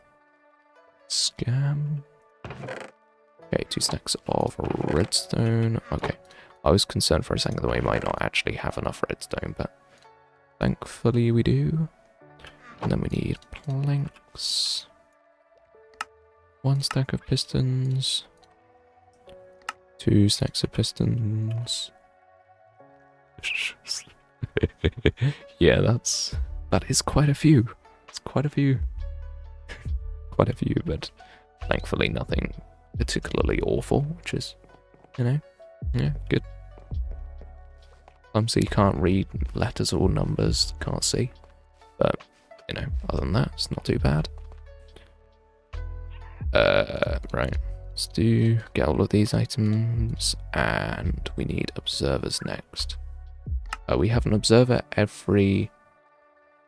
Scam. Okay, 2 stacks of redstone. Okay. I was concerned for a second that we might not actually have enough redstone, but thankfully we do. And then we need planks. 1 stack of pistons. 2 stacks of pistons. Yeah, that is quite a few. It's quite a few. Quite a few, but thankfully nothing particularly awful, which is, you know, yeah, good. So you can't read letters or numbers, can't see. But, you know, other than that, it's not too bad. Right. Let's get all of these items, and we need observers next. We have an observer every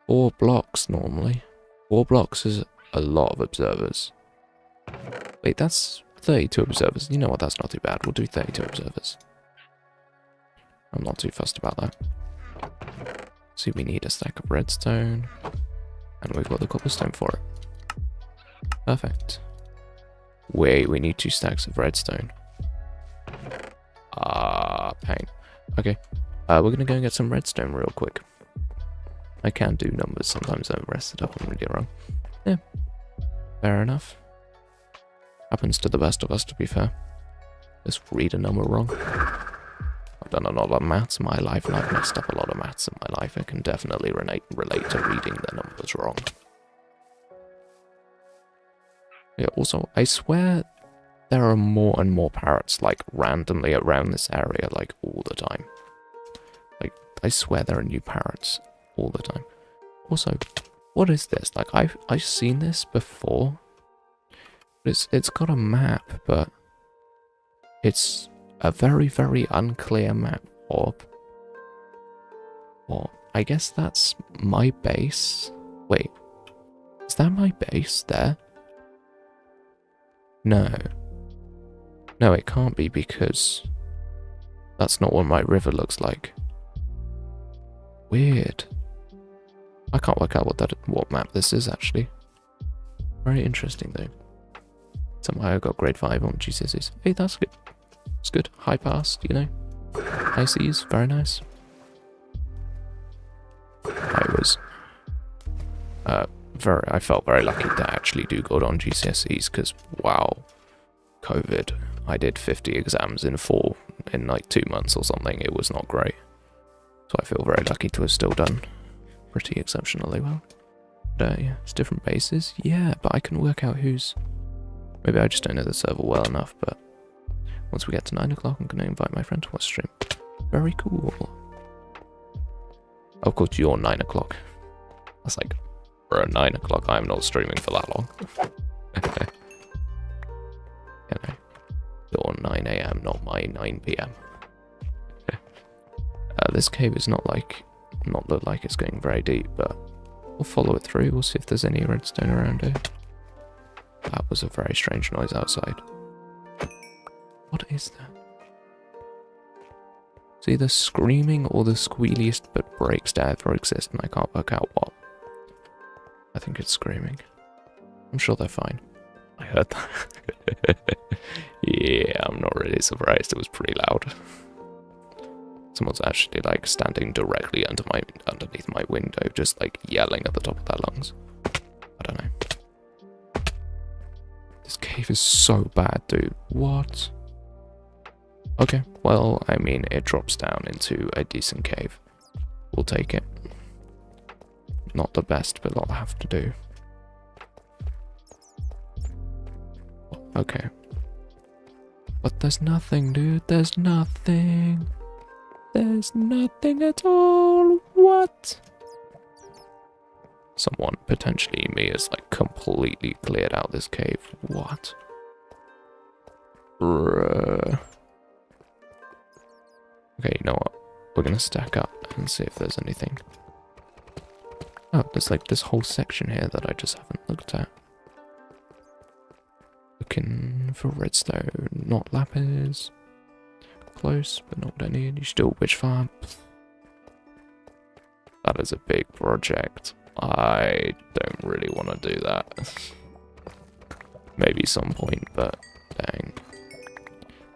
4 blocks normally. 4 blocks is a lot of observers. Wait, that's 32 observers. You know what, that's not too bad. We'll do 32 observers. I'm not too fussed about that. See, we need a stack of redstone, and we've got the cobblestone for it. Perfect. Wait, we need 2 stacks of redstone. Pain. Okay, we're gonna go and get some redstone real quick. I can do numbers, sometimes I mess it up and read it wrong. Yeah, fair enough. Happens to the best of us, to be fair. Just read a number wrong. I've done a lot of maths in my life, and I've messed up a lot of maths in my life. I can definitely relate to reading the numbers wrong. Yeah, also, I swear there are more and more parrots, like, randomly around this area, like, all the time. Like, I swear there are new parrots all the time. Also, what is this? Like, I've seen this before. It's got a map, but it's a very, very unclear map of... What? I guess that's my base. Wait, is that my base there? No. No, it can't be, because that's not what my river looks like. Weird. I can't work out what map this is, actually. Very interesting, though. Somehow I got grade 5 on GCSEs. Hey, that's good. It's good. High passed, you know. High C's, very nice. I felt very lucky to actually do good on GCSEs, because, wow, COVID, I did 50 exams in like 2 months or something. It was not great. So I feel very lucky to have still done pretty exceptionally well. But yeah, it's different bases. Yeah, but I can work out who's... Maybe I just don't know the server well enough, but once we get to 9 o'clock, I'm going to invite my friend to watch stream. Very cool. Of course, you're 9 o'clock. That's like, bro, 9 o'clock, I'm not streaming for that long. You know, your 9 AM, not my 9 PM. This cave is not look like it's getting very deep, but we'll follow it through. We'll see if there's any redstone around here. That was a very strange noise outside. What is that? It's either screaming or the squealiest but breaks to ever exist, and I can't work out what. I think it's screaming. I'm sure they're fine. I heard that. Yeah, I'm not really surprised. It was pretty loud. Someone's actually like standing directly underneath my window, just like yelling at the top of their lungs. I don't know. This cave is so bad, dude. What? Okay, well, I mean, it drops down into a decent cave. We'll take it. Not the best, but I'll have to do. Okay. But there's nothing, dude. There's nothing. There's nothing at all. What? Someone, potentially me, has like completely cleared out this cave. What? Bruh. Okay, you know what? We're gonna stack up and see if there's anything. Oh, there's like this whole section here that I just haven't looked at. Looking for redstone, not lapis. Close, but not what I need. You still witch farm. That That is a big project. I don't really want to do that. Maybe some point, but dang.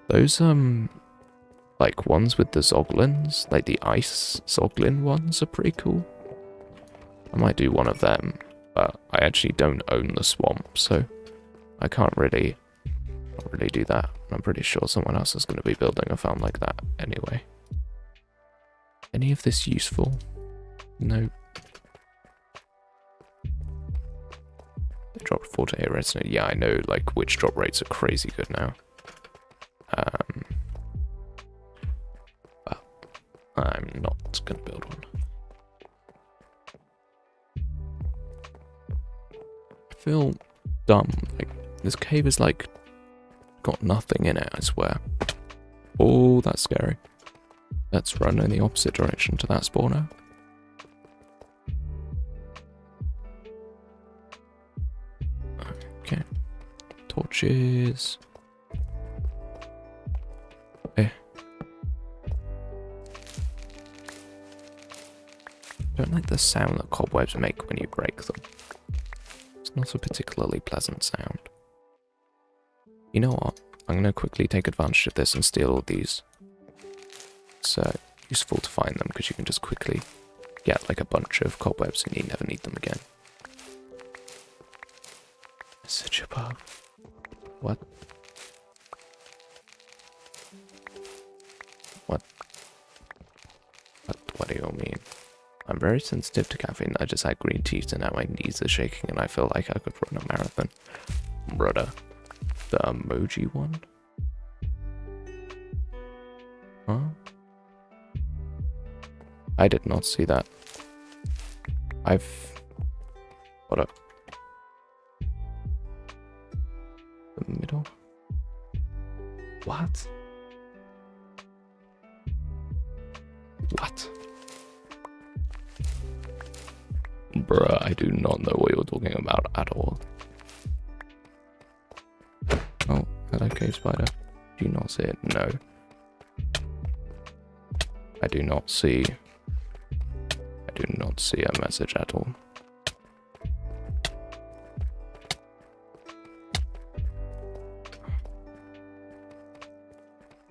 Those, like, ones with the zoglins, like the ice zoglin ones are pretty cool. I might do one of them, but I actually don't own the swamp, so I can't really do that. I'm pretty sure someone else is going to be building a farm like that anyway. Any of this useful? No. They dropped 4 to 8 redstone. Yeah, I know, like, witch drop rates are crazy good now. But I'm not going to build one. I feel dumb. Like, this cave is, like, got nothing in it, I swear. Oh, that's scary. Let's run in the opposite direction to that spawner. Okay. Torches. I don't like the sound that cobwebs make when you break them. It's not a particularly pleasant sound. You know what? I'm going to quickly take advantage of this and steal all these. It's useful to find them because you can just quickly get like a bunch of cobwebs and you never need them again. Message above. What? What? What do you mean? I'm very sensitive to caffeine. I just had green tea and now my knees are shaking and I feel like I could run a marathon. Brother. The emoji one? Huh? I did not see that. What up? The middle? What? What? Bruh, I do not know what you're talking about at all. Oh, hello cave spider. Do you not see it? No. I do not see a message at all.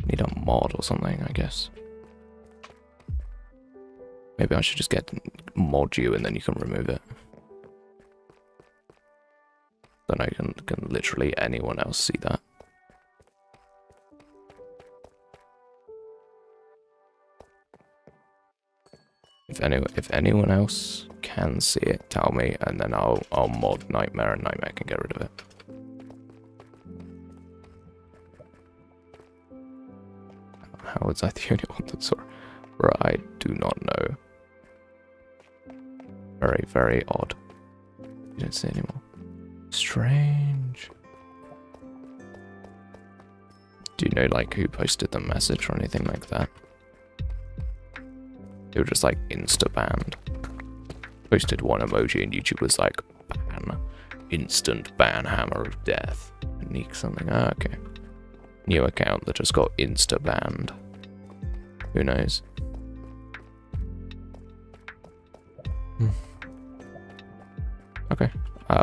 Need a mod or something, I guess. Maybe I should just mod you and then you can remove it. Then I can literally anyone else see that. If anyone else can see it, tell me, and then I'll mod Nightmare and Nightmare can get rid of it. How was I the only one that saw it? Bro, I do not know. Very, very odd. You don't see anymore. Strange. Do you know, like, who posted the message or anything like that? They were just, like, insta-banned. Posted one emoji and YouTube was like, ban. Instant ban, hammer of death. Unique something. Ah, okay. New account that just got insta-banned. Who knows? Okay.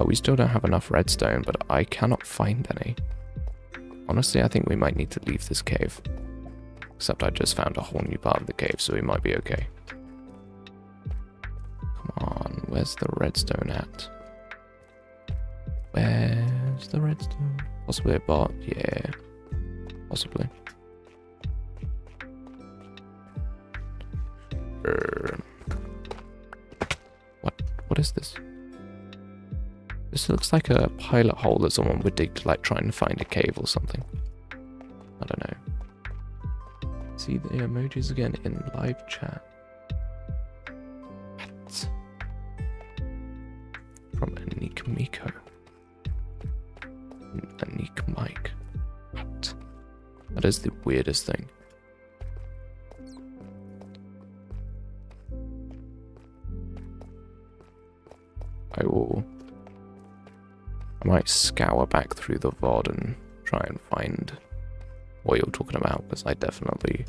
We still don't have enough redstone, but I cannot find any. Honestly, I think we might need to leave this cave. Except I just found a whole new part of the cave, so we might be okay. Come on, where's the redstone at? Where's the redstone? Possibly a bot? Yeah. Possibly. What is this? This looks like a pilot hole that someone would dig to, like, try and find a cave or something. I don't know. See the emojis again in live chat. What? From Anik Miko. Anik Mike. What? That is the weirdest thing. I might scour back through the VOD and try and find what you're talking about, because I definitely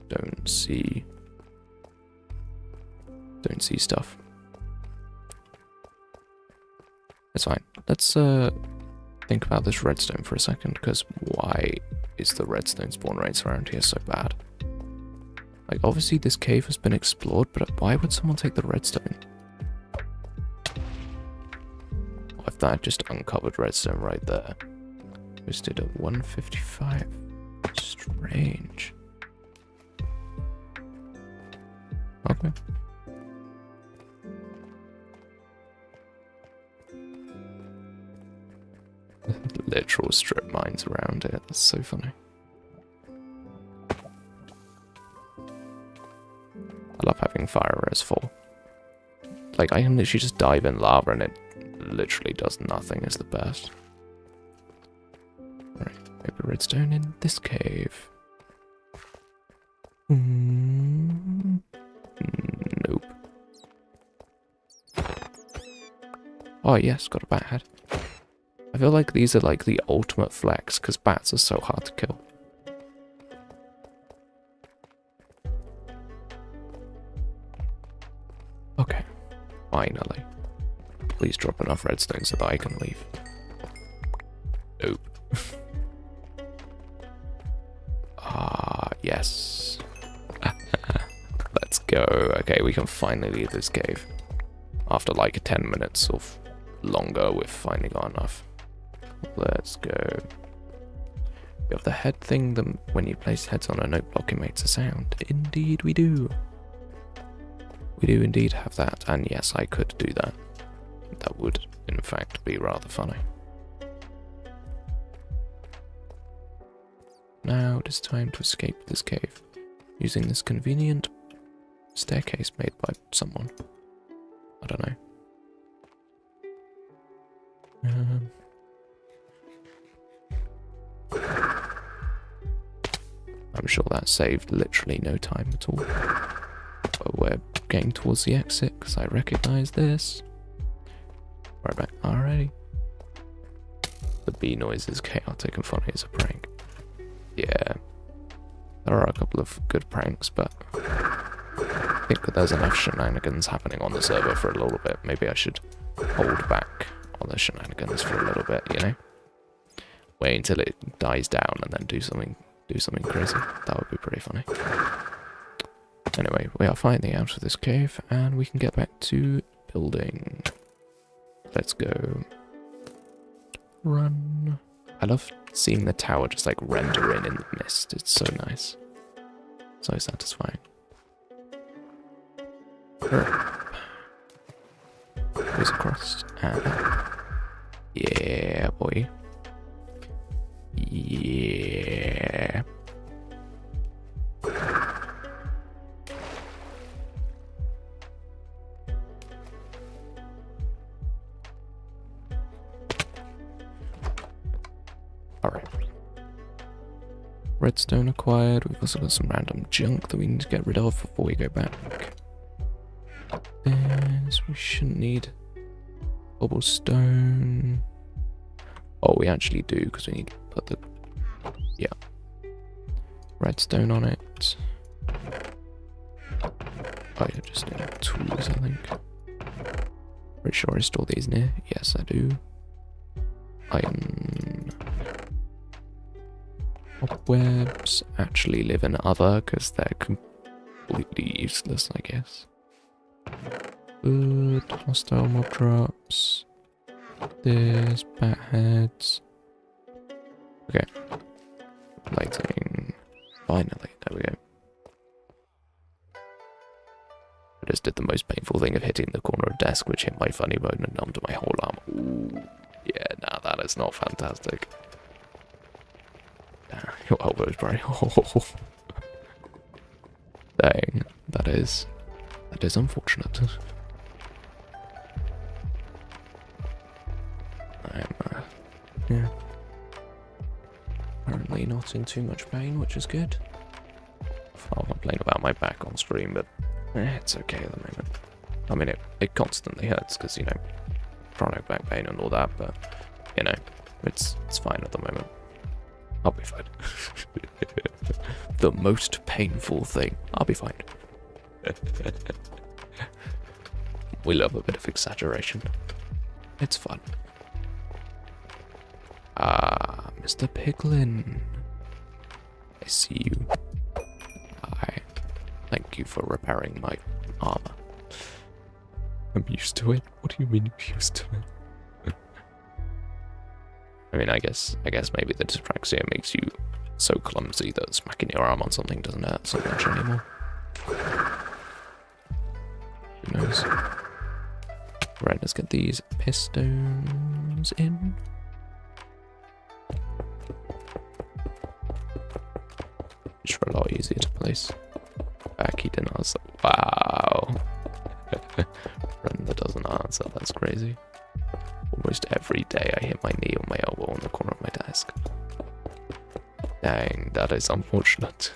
don't see don't see stuff. It's fine. Let's think about this redstone for a second, because why is the redstone spawn rates around here so bad? Like, obviously this cave has been explored, but why would someone take the redstone? What if that just uncovered redstone right there? Posted at 155. Strange. Okay. Literal strip mines around it. That's so funny. I love having fire res full. Like, I can literally just dive in lava and it literally does nothing. It's the best. Alright, maybe redstone in this cave. Nope. Oh yes, got a bat head. I feel like these are like the ultimate flex, because bats are so hard to kill. Okay, finally. Please drop enough redstone so that I can leave. Nope. Yes. Let's go. Okay, we can finally leave this cave. After like 10 minutes or longer, we've finally got enough. Let's go. We have the head thing that when you place heads on a note block, it makes a sound. Indeed we do. We do indeed have that, and yes, I could do that. That would, in fact, be rather funny. Now it is time to escape this cave, using this convenient staircase made by someone. I don't know. I'm sure that saved literally no time at all. But we're getting towards the exit because I recognize this. Right back. Alrighty. The bee noise is chaotic and funny as a prank. Yeah. There are a couple of good pranks, but I think that there's enough shenanigans happening on the server for a little bit. Maybe I should hold back on the shenanigans for a little bit, you know? Wait until it dies down and then do something crazy. That would be pretty funny. Anyway, we are finally out of this cave and we can get back to building. Let's go. Run. I love seeing the tower just like render in the mist. It's so nice. So satisfying. Goes across and up. Yeah, boy. Yeah. Alright. Redstone acquired. We've also got some random junk that we need to get rid of before we go back. This we shouldn't need. Cobblestone. Oh, we actually do, because we need to put the... Yeah. Redstone on it. Oh, yeah, just doing tools, I think. Pretty sure I store these near. Yes, I do. Iron. Cobwebs actually live in other, because they're completely useless, I guess. Good. Hostile mob drops. This, bat heads. Okay. Lighting. Finally, there we go. I just did the most painful thing of hitting the corner of desk, which hit my funny bone and numbed my whole arm. Ooh. Yeah, nah, that is not fantastic. Your elbow's very... Oh. Dang, that is unfortunate. I'm, yeah. Apparently not in too much pain, which is good. I'll complain about my back on stream, but it's okay at the moment. I mean, it constantly hurts because, you know, chronic back pain and all that, but, you know, it's fine at the moment. I'll be fine. The most painful thing. I'll be fine. We love a bit of exaggeration. It's fun. Ah, Mr. Piglin. I see you. Hi. Thank you for repairing my armor. I'm used to it. What do you mean you're used to it? I mean, I guess maybe the dyspraxia makes you so clumsy that smacking your arm on something doesn't hurt so much anymore. Who knows? Right, let's get these pistons in. It's a lot easier to place. Back he didn't answer. Wow. Friend that doesn't answer, that's crazy. Almost every day I hit my knee or my elbow on the corner of my desk. Dang, that is unfortunate.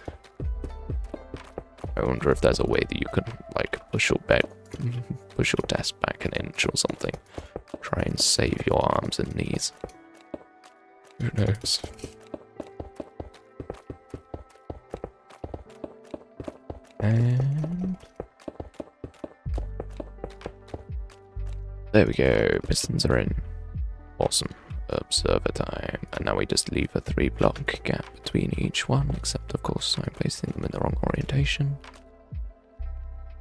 I wonder if there's a way that you can, like, push your desk back an inch or something. Try and save your arms and knees. Who knows? And there we go, pistons are in. Awesome. Observer time. And now we just leave a 3-block gap between each one, except of course I'm placing them in the wrong orientation.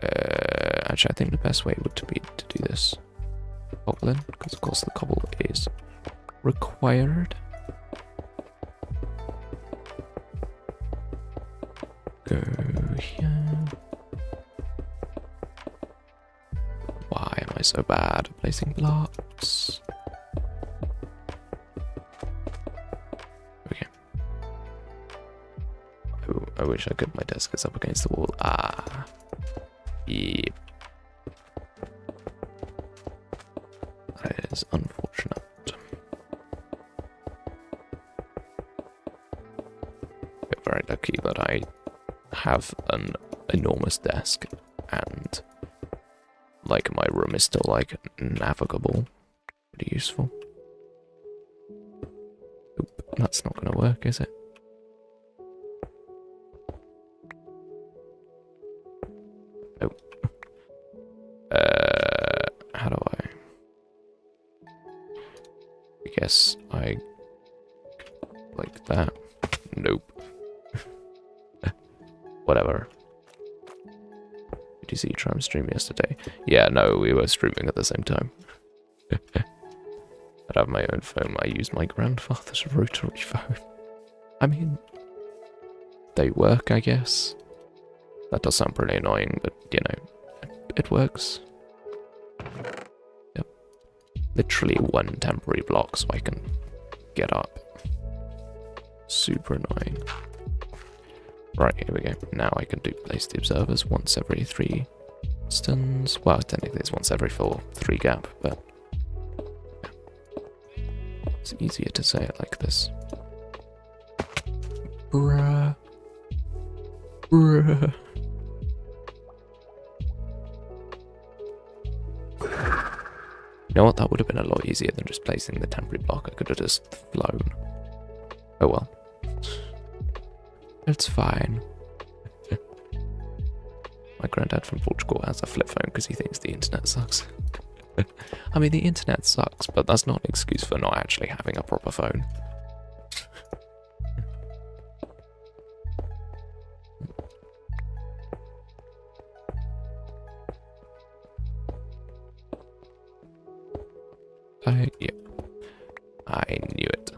Actually, I think the best way would be to do this cobble in, because of course the cobble is required. Go here. Why am I so bad at placing blocks? Okay. Oh, I wish I could. My desk is up against the wall. Ah. Yep. That is unfortunate. We're very lucky that I have an enormous desk and like my room is still like navigable. Pretty useful. Oop, that's not gonna work, is it? Nope. How do I guess I like that. Nope. Whatever. Did you see Tram stream yesterday? Yeah, no, we were streaming at the same time. I have my own phone. I use my grandfather's rotary phone. I mean, they work, I guess. That does sound pretty annoying, but you know, it works. Yep. Literally one temporary block so I can get up. Super annoying. Right, here we go. Now I can place the observers once every 3 pistons. Well, technically it's once every 3 gap, but yeah. It's easier to say it like this. Bruh. Bruh. You know what? That would have been a lot easier than just placing the temporary block. I could have just flown. Oh well. It's fine. My granddad from Portugal has a flip phone because he thinks the internet sucks. I mean, the internet sucks, but that's not an excuse for not actually having a proper phone. Yep. I knew it.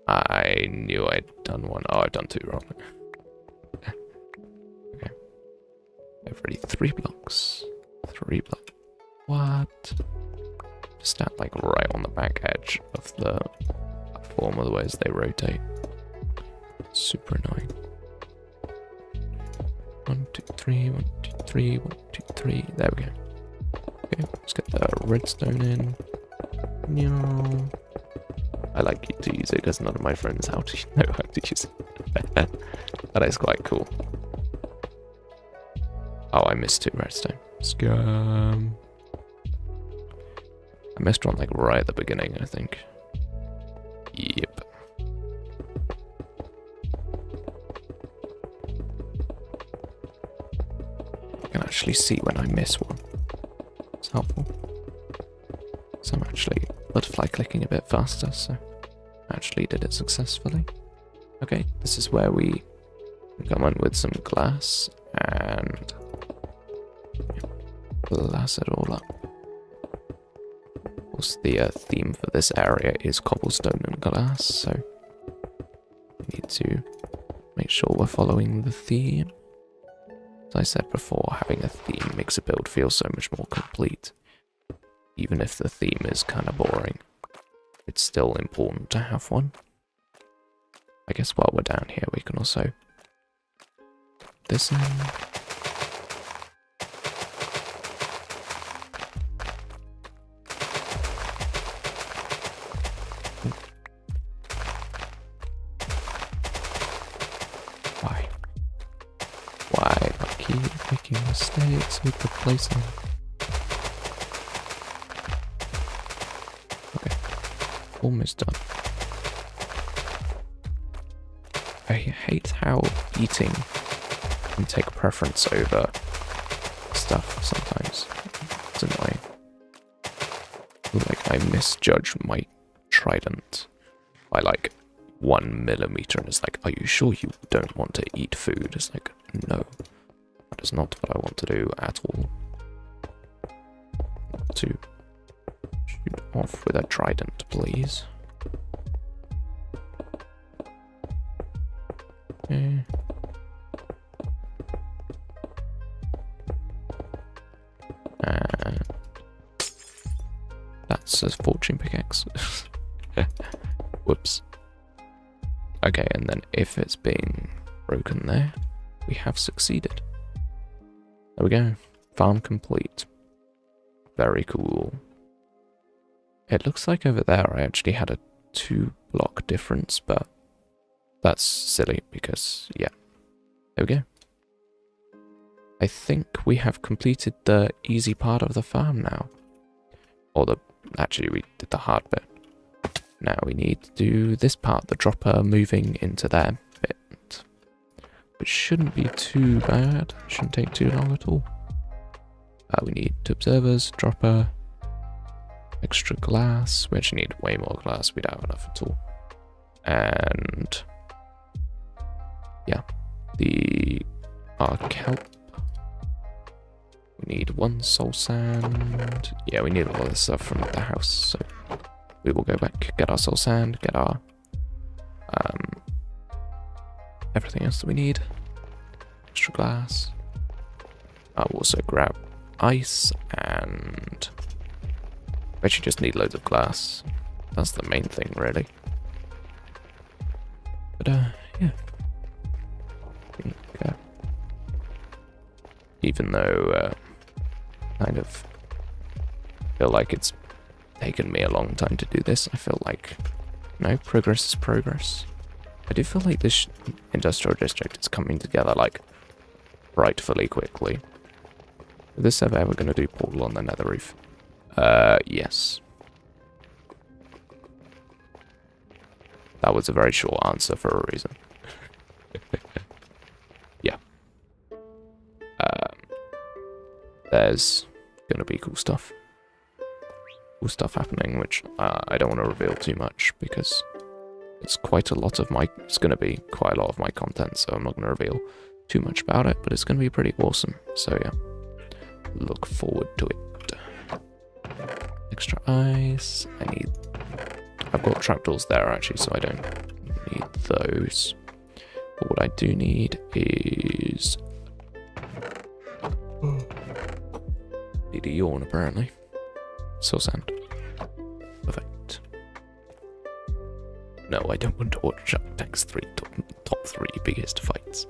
I knew I'd done one. Oh, I've done 2 wrong. Okay. Every 3 blocks. 3 blocks. What? Just stand like right on the back edge of the platform, otherwise they rotate. Super annoying. 1, 2, 3, 1, 2, 3, 1, 2, 3. There we go. Okay, let's get the redstone in. No. I like to use it because none of my friends know how to use it. That is quite cool. Oh, I missed 2 redstone. Scum. I missed one like right at the beginning, I think. Yep. I can actually actually see when I miss one. It's helpful. So I'm actually butterfly clicking a bit faster, so I actually did it successfully. Okay, this is where we come in with some glass and glass it all up. Of course, the theme for this area is cobblestone and glass, so we need to make sure we're following the theme. As I said before, having a theme makes a build feel so much more complete. Even if the theme is kind of boring, it's still important to have one. I guess while we're down here, we can also put this in. Why? Why do I keep making mistakes with the placing? Almost done. I hate how eating can take preference over stuff sometimes. It's annoying. Like, I misjudge my trident by like 1 millimeter, and it's like, are you sure you don't want to eat food? It's like, no, that is not what I want to do at all. Not to shoot off with a trident, please. Okay. And that's a fortune pickaxe. Whoops. Okay, and then if it's being broken there, we have succeeded. There we go. Farm complete. Very cool. It looks like over there I actually had a 2-block difference, but that's silly because, yeah. There we go. I think we have completed the easy part of the farm now. Or actually we did the hard bit. Now we need to do this part, the dropper moving into that bit. Which shouldn't be too bad. Shouldn't take too long at all. We need 2 observers, dropper, extra glass. We actually need way more glass. We don't have enough at all. And yeah, our kelp. We need 1 soul sand. Yeah, we need all of this stuff from the house. So we will go back, get our soul sand, get our everything else that we need. Extra glass. I'll also grab ice, and we actually just need loads of glass. That's the main thing, really. But yeah. I think, even though kind of feel like it's taken me a long time to do this, I feel like, no, progress is progress. I do feel like this industrial district is coming together like rightfully quickly. Is this ever going to do portal on the nether roof? Yes. That was a very short answer for a reason. Yeah. There's going to be cool stuff. Cool stuff happening, which I don't want to reveal too much because it's quite a lot of my... It's going to be quite a lot of my content, so I'm not going to reveal too much about it, but it's going to be pretty awesome. So yeah. Look forward to it. Extra ice. I've got trapdoors there actually, so I don't need those. But what I do need is need a yawn apparently. Soul sand. Perfect. No, I don't want to watch Jack's top 3 biggest fights.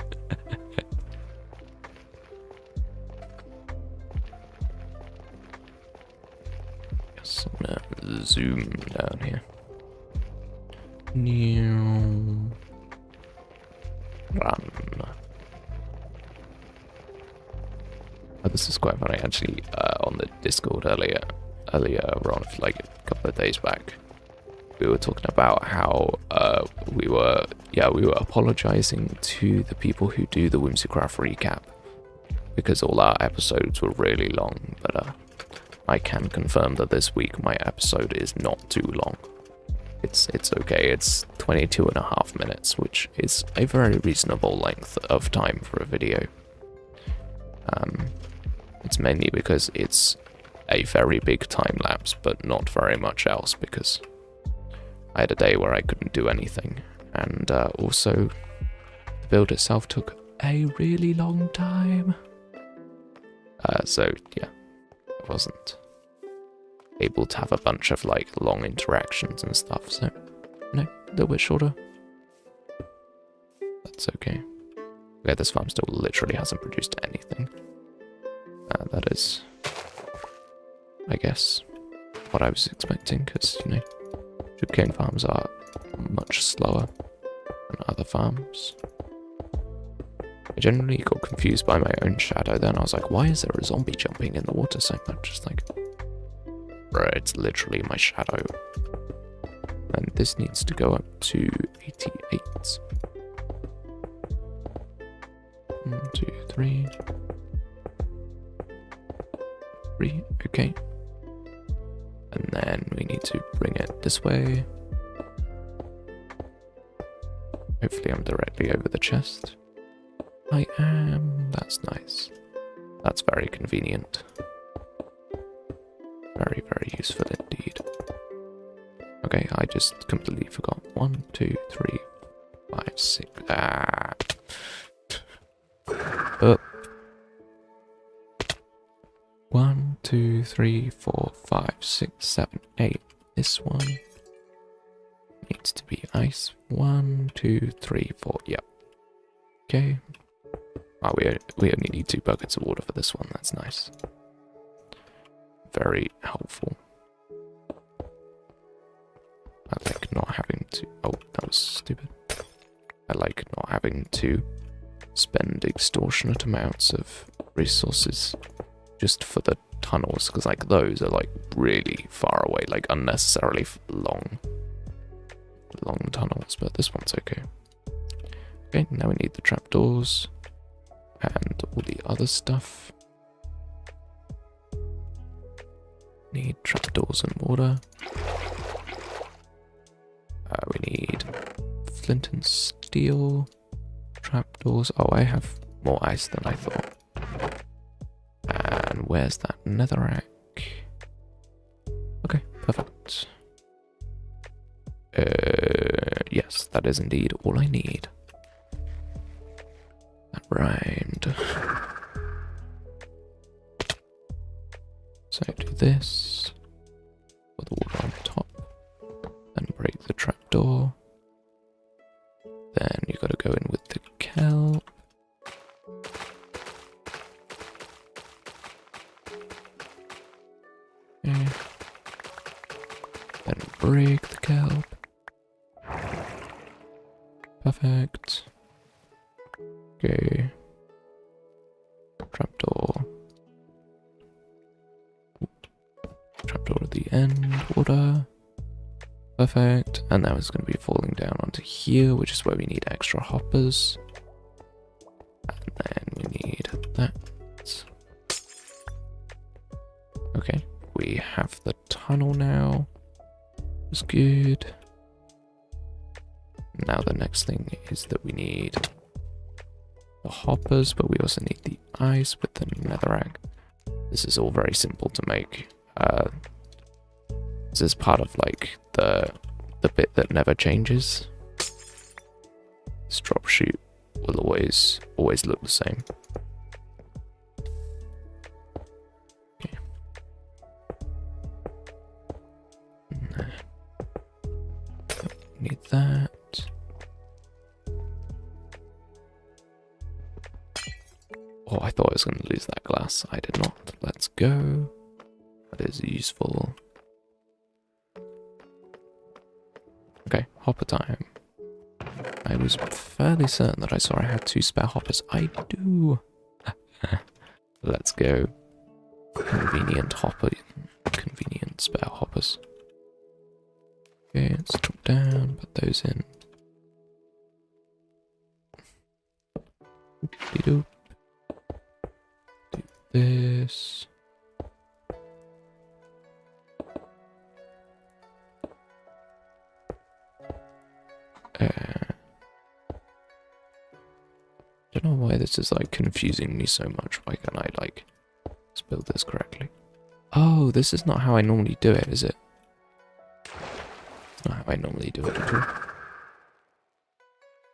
Yes, I'm gonna zoom down here. Run. Oh, this is quite funny actually. On the Discord earlier on, like a couple of days back, we were talking about how we were apologizing to the people who do the Whimsicraft recap because all our episodes were really long, but I can confirm that this week my episode is not too long. It's okay, it's 22.5 minutes, which is a very reasonable length of time for a video. It's mainly because it's a very big time lapse, but not very much else, because I had a day where I couldn't do anything, and also the build itself took a really long time. So yeah, I wasn't able to have a bunch of like long interactions and stuff, so you know, a little bit shorter. That's okay. Okay, this farm still literally hasn't produced anything. That is, I guess, what I was expecting, because, you know, sugarcane farms are much slower than other farms. I generally got confused by my own shadow then. I was like, why is there a zombie jumping in the water so much? Just like, bro, it's literally my shadow. And this needs to go up to 88. 1, 2, 3. 3, okay. And then we need to bring it this way. Hopefully I'm directly over the chest. I am. That's nice. That's very convenient. Very, very useful indeed. Okay, I just completely forgot. 1, 2, 3, 5, 6. Up. 1, 2, 3, 4, 5, 6, 7, 8. This one needs to be ice. 1, 2, 3, 4. Yep. Okay. Oh, we only need 2 buckets of water for this one. That's nice. Very helpful. I like not having to... Oh, that was stupid. I like not having to spend extortionate amounts of resources just for the tunnels, because like those are like really far away, like unnecessarily long tunnels, but this one's okay. Okay, now we need the trapdoors and all the other stuff. Need trapdoors and water. We need flint and steel, trapdoors. Oh, I have more ice than I thought. And where's that netherrack? Okay, perfect. Yes, that is indeed all I need. That rhymed. So do this. Put the water on top. Then break the trapdoor. Then you gotta go in with the kelp. Okay. Then break the kelp. Perfect. Okay. Trapdoor. Trapdoor at the end. Water. Perfect. And now it's going to be falling down onto here, which is where we need extra hoppers. And then we need that. Okay. We have the tunnel now. It's good. Now the next thing is that we need the hoppers, but we also need the ice with the netherrack. This is all very simple to make. This is part of like the bit that never changes. This drop chute will always look the same. Okay. Need that. Oh, I thought I was going to lose that glass. I did not. Let's go. That is useful. Okay, hopper time. I was fairly certain that I saw I had 2 spare hoppers. I do. Let's go. Convenient spare hoppers. Okay, let's drop down, put those in. Doop. this. Don't know why this is like confusing me so much. Why can't I like spell this correctly? Oh, this is not how I normally do it, is it? It's not how I normally do it at all.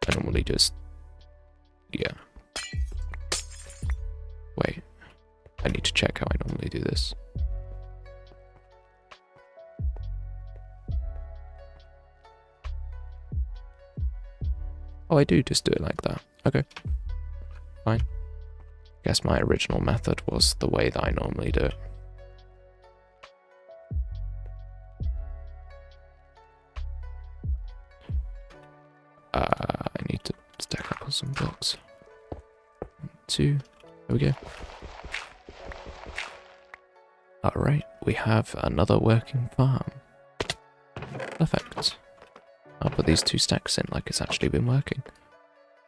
I normally just... yeah. Wait. I need to check how I normally do this. Oh, I do just do it like that. Okay. Fine. Guess my original method was the way that I normally do it. I need to stack up on some blocks. 1, 2. There we go. Alright, we have another working farm. Perfect. I'll put these 2 stacks in like it's actually been working.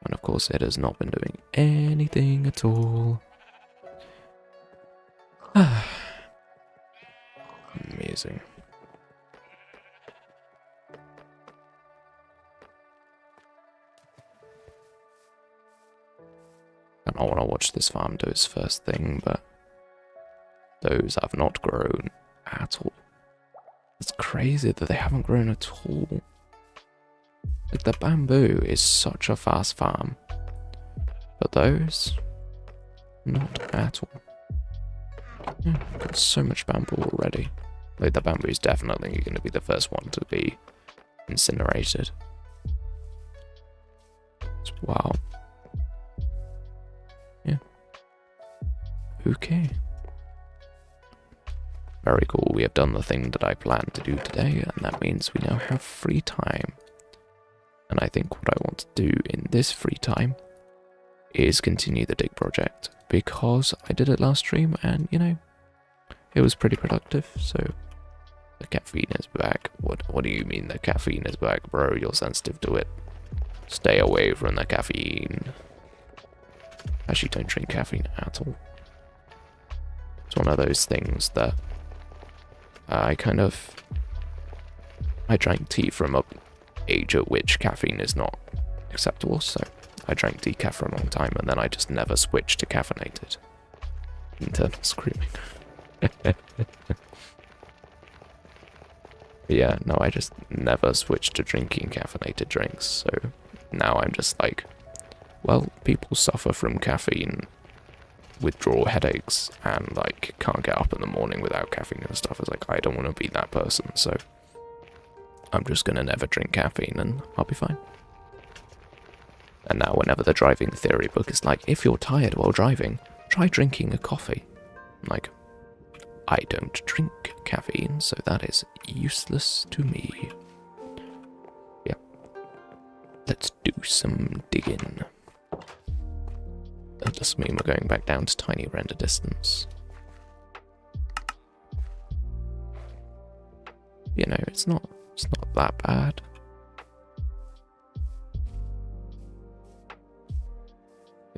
And of course it has not been doing anything at all. Amazing. I don't want to watch this farm do its first thing, but those have not grown at all. It's crazy that they haven't grown at all. Like, the bamboo is such a fast farm, but those, not at all. Yeah, got so much bamboo already. Like, the bamboo is definitely going to be the first one to be incinerated. Wow. Yeah. Okay. Very cool. We have done the thing that I planned to do today, and that means we now have free time. And I think what I want to do in this free time is continue the dig project, because I did it last stream and, you know, it was pretty productive. So the caffeine is back. What do you mean the caffeine is back, bro? You're sensitive to it. Stay away from the caffeine. Actually, don't drink caffeine at all. It's one of those things that I drank tea from a age at which caffeine is not acceptable, so I drank decaf for a long time and then I just never switched to caffeinated. Internal screaming. Yeah, no, I just never switched to drinking caffeinated drinks, so now I'm just like, well, people suffer from caffeine withdrawal headaches and like can't get up in the morning without caffeine and stuff. It's like, I don't want to be that person, so I'm just gonna never drink caffeine and I'll be fine. And now whenever the driving theory book is like, if you're tired while driving, try drinking a coffee. I'm like, I don't drink caffeine, so that is useless to me. Yeah. Let's do some digging. That does mean we're going back down to tiny render distance. You know, it's not that bad.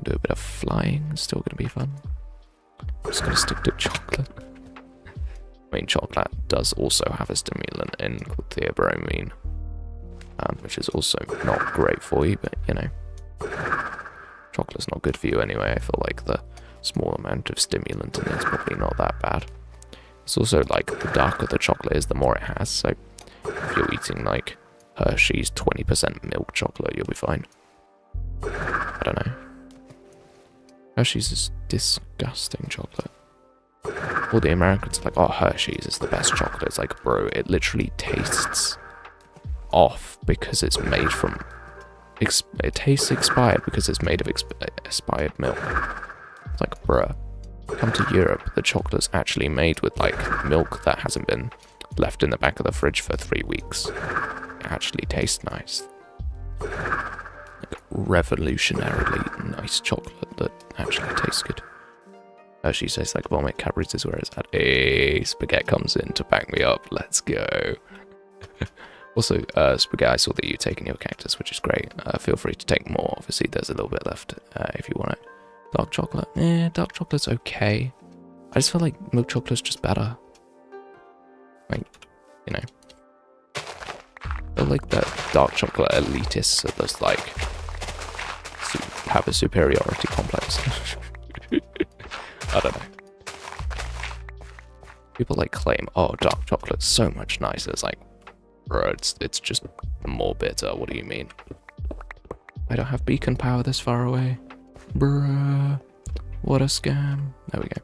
Do a bit of flying, still gonna be fun. I'm just gonna stick to chocolate. I mean, chocolate does also have a stimulant in called theobromine, which is also not great for you, but you know, chocolate's not good for you anyway. I feel like the small amount of stimulant in it is probably not that bad. It's also like the darker the chocolate is, the more it has, so if you're eating like Hershey's 20% milk chocolate, you'll be fine. I don't know. Hershey's is disgusting chocolate. All the Americans are like, oh, Hershey's is the best chocolate. It's like, bro, it literally tastes off because it's made from... it tastes expired because it's made of expired milk. It's like, bruh, come to Europe, the chocolate's actually made with like milk that hasn't been left in the back of the fridge for 3 weeks. It actually tastes nice. Like revolutionarily nice chocolate that actually tastes good. She says like vomit, Cadbury's is where it's at. Hey, Spaghetti comes in to back me up. Let's go. Also, Spaghetti, I saw that you're taking your cactus, which is great. Feel free to take more. Obviously, there's a little bit left if you want it. Dark chocolate? Dark chocolate's okay. I just feel like milk chocolate's just better. Like, you know. I feel like the dark chocolate elitists are just like have a superiority complex. I don't know. People like claim, oh, dark chocolate's so much nicer. It's like, bro, it's just more bitter. What do you mean? I don't have beacon power this far away. Bruh. What a scam. There we go.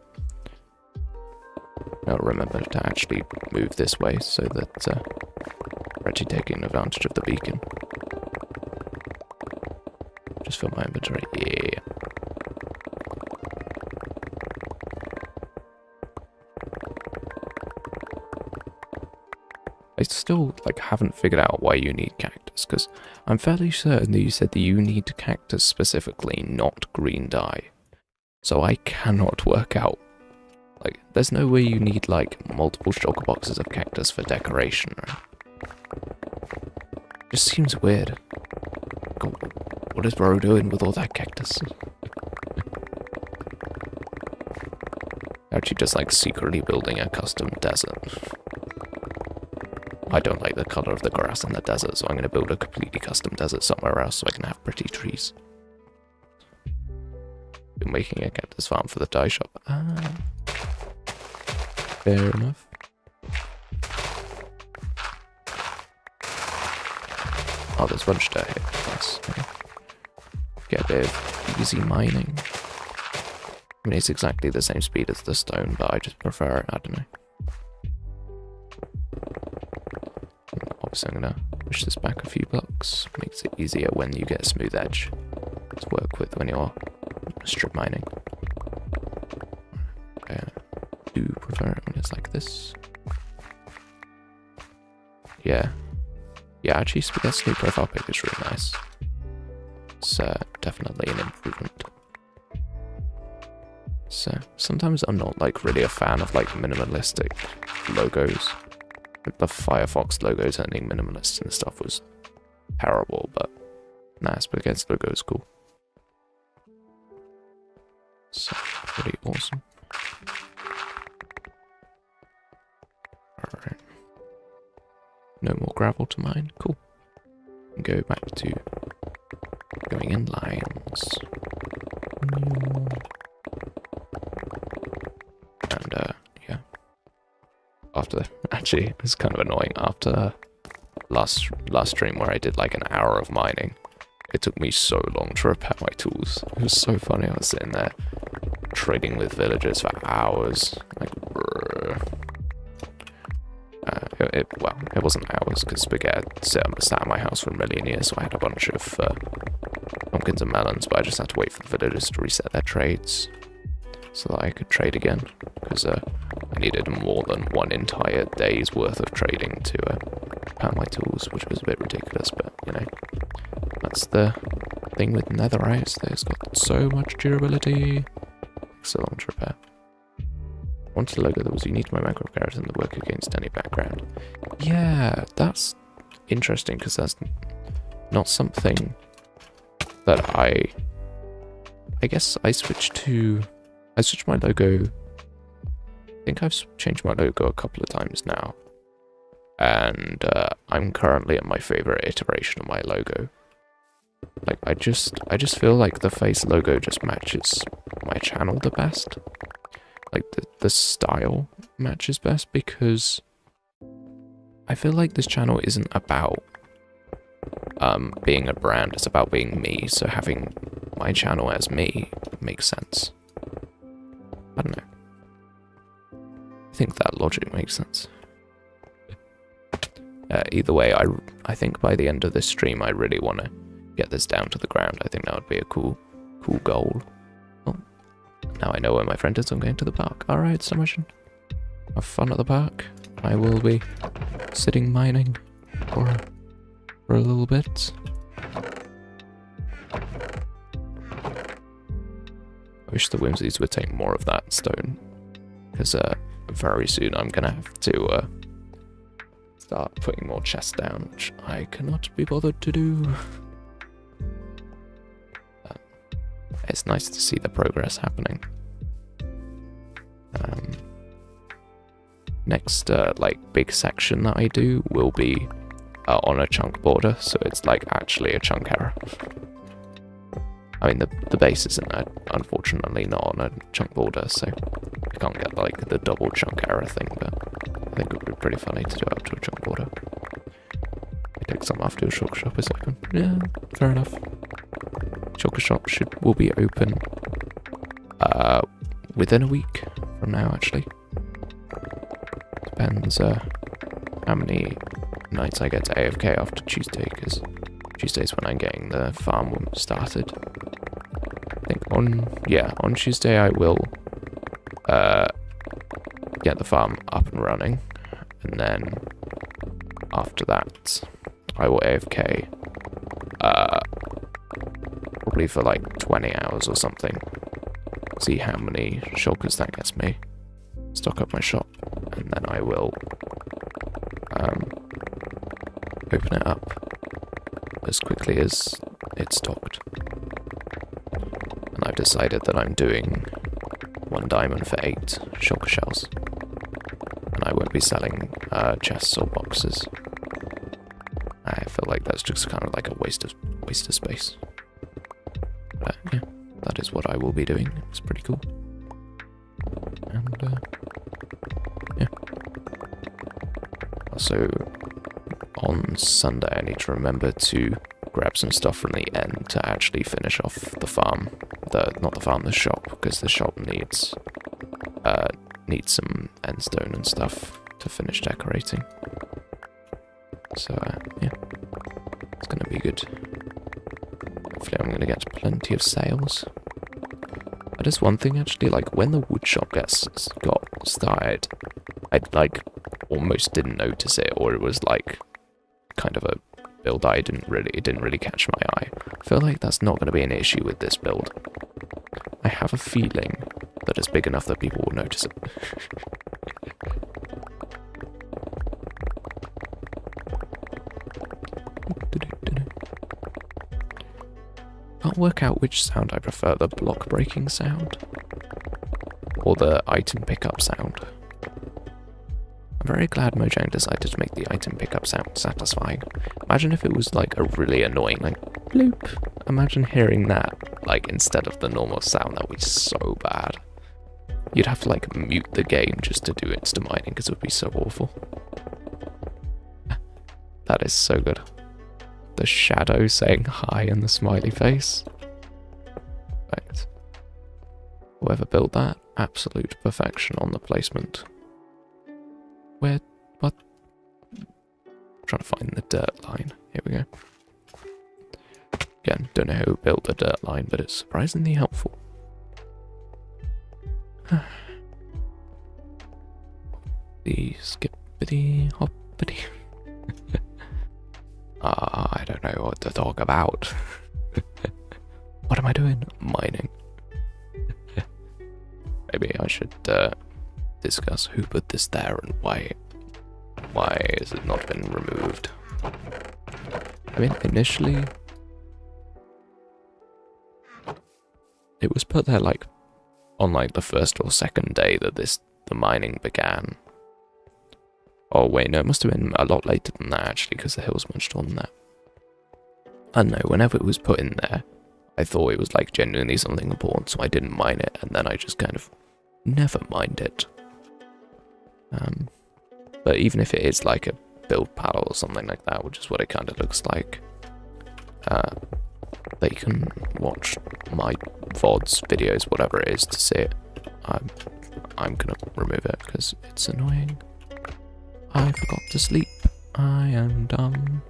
I'll remember to actually move this way so that we're actually taking advantage of the beacon. Just fill my inventory. Yeah. I still haven't figured out why you need cactus, because I'm fairly certain that you said that you need cactus specifically, not green dye. So I cannot work out. There's no way you need multiple sugar boxes of cactus for decoration, right? Just seems weird. What is bro doing with all that cactus? Actually just secretly building a custom desert. I don't like the color of the grass in the desert, so I'm going to build a completely custom desert somewhere else so I can have pretty trees. Been making a cactus farm for the dye shop. Ah. Fair enough. Oh, there's a bunch of dirt here. Nice. Okay. Get a bit of easy mining. I mean, it's exactly the same speed as the stone, but I just prefer it. I don't know. Obviously, I'm gonna push this back a few blocks. Makes it easier when you get a smooth edge to work with when you're strip mining. I do prefer it when it's like this. Yeah. Yeah, actually, Spaghetti's new profile pic is really nice. It's definitely an improvement. So, sometimes I'm not really a fan of minimalistic logos. The Firefox logo turning minimalist and stuff was terrible, but nah, Spaghetti's logo is cool. So, pretty awesome. Alright. No more gravel to mine. Cool. And go back to going in lines. And, yeah. After, actually, it's kind of annoying. After last stream where I did an hour of mining, it took me so long to repair my tools. It was so funny. I was sitting there trading with villagers for hours. Bruh. Well, it wasn't hours because Spaghetti sat at my house for a million years, so I had a bunch of pumpkins and melons, but I just had to wait for the villagers to reset their trades so that I could trade again, because I needed more than one entire day's worth of trading to repair my tools, which was a bit ridiculous, but, you know, that's the thing with netherite. It's got so much durability. Takes so long to repair. I wanted a logo that was unique to my Minecraft character and that work against any background. Yeah, that's interesting, because that's not something that I guess I switched my logo. I think I've changed my logo a couple of times now. And I'm currently at my favorite iteration of my logo. I just feel like the face logo just matches my channel the best. The style matches best, because I feel like this channel isn't about being a brand, it's about being me, so having my channel as me makes sense. I don't know. I think that logic makes sense. Either way, I think by the end of this stream I really want to get this down to the ground. I think that would be a cool goal. Oh, now I know where my friend is. I'm going to the park. Alright, Submersion. Have fun at the park. I will be sitting mining for a little bit. I wish the Whimsies would take more of that stone, because very soon I'm gonna have to start putting more chests down, which I cannot be bothered to do. It's nice to see the progress happening. Next, like, big section that I do will be on a chunk border, so it's like actually a chunk error. I mean, the base isn't unfortunately not on a chunk border, so I can't get like the double chunk error thing, but I think it would be pretty funny to do it up to a chunk border. I take some after a shulker shop is open. Yeah, fair enough. Shulker shop will be open within a week from now, actually. Depends how many nights I get to AFK after Tuesday, because Tuesday's when I'm getting the farm started. I think on Tuesday I will get the farm up and running, and then after that I will AFK probably for like 20 hours or something. See how many shulkers that gets me. Stock up my shop, and then I will open it up as quickly as it's stocked. And I've decided that I'm doing 1 diamond for 8 shulker shells, and I won't be selling chests or boxes. I feel like that's just kind of like a waste of space. But yeah, that is what I will be doing. It's pretty cool. And yeah. Also, on Sunday I need to remember to grab some stuff from the end to actually finish off the farm. Not the farm, the shop, because the shop needs some endstone and stuff to finish decorating. So yeah, it's gonna be good. Hopefully I'm gonna get plenty of sales. That is one thing actually, like when the wood shop got started, I like almost didn't notice it, or it was like kind of a build it didn't really catch my eye. I feel like that's not going to be an issue with this build. I have a feeling that it's big enough that people will notice it. Can't work out which sound I prefer, the block breaking sound or the item pickup sound. I'm very glad Mojang decided to make the item pickup sound satisfying. Imagine if it was like a really annoying, like, bloop. Imagine hearing that, like, instead of the normal sound. That would be so bad. You'd have to, like, mute the game just to do instant mining, because it would be so awful. That is so good. The shadow saying hi and the smiley face. Right. Whoever built that, absolute perfection on the placement. What? I'm trying to find the dirt line. Here we go. Again, don't know who built the dirt line, but it's surprisingly helpful. The skippity hoppity. I don't know what to talk about. What am I doing? Mining. Maybe I should discuss who put this there and why has it not been removed. I mean, initially it was put there like on like the first or second day that the mining began. Oh wait, no, it must have been a lot later than that actually, because the hill's much taller than that. I don't know, whenever it was put in there, I thought it was like genuinely something important, so I didn't mine it, and then I just kind of never mined it. But even if it is like a build paddle or something like that, which is what it kind of looks like, they can watch my VODs, videos, whatever it is to see it. I'm gonna remove it because it's annoying. I forgot to sleep. I am dumb.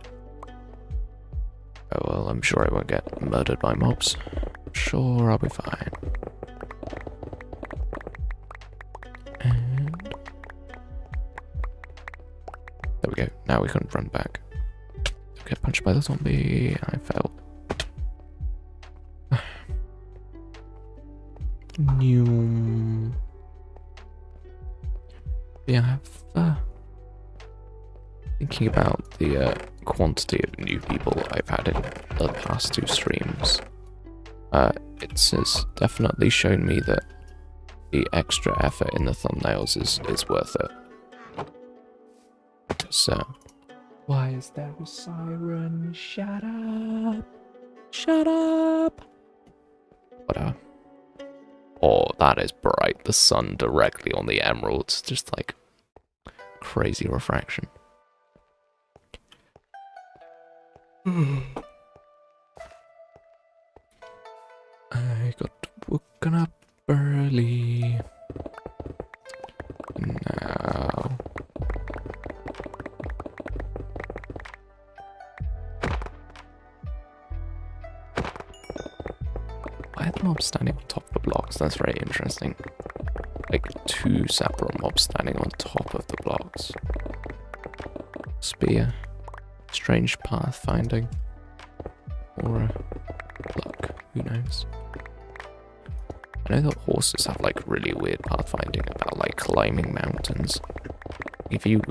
Oh well, I'm sure I won't get murdered by mobs. Sure, I'll be fine. And there we go. Now we can run back. Get punched by the zombie. I fell. New. Yeah, I've thinking about the quantity of new people I've had in the past 2 streams. It has definitely shown me that the extra effort in the thumbnails is worth it. So, why is there a siren? Shut up! Shut up! But oh, that is bright. The sun directly on the emeralds, just like crazy refraction. I got woken up early. Now. Why are the mobs standing on top of the blocks? That's very interesting. Like 2 separate mobs standing on top of the blocks. Spear. Strange path finding. Or luck. Who knows? I know that horses have like really weird pathfinding about like climbing mountains. If you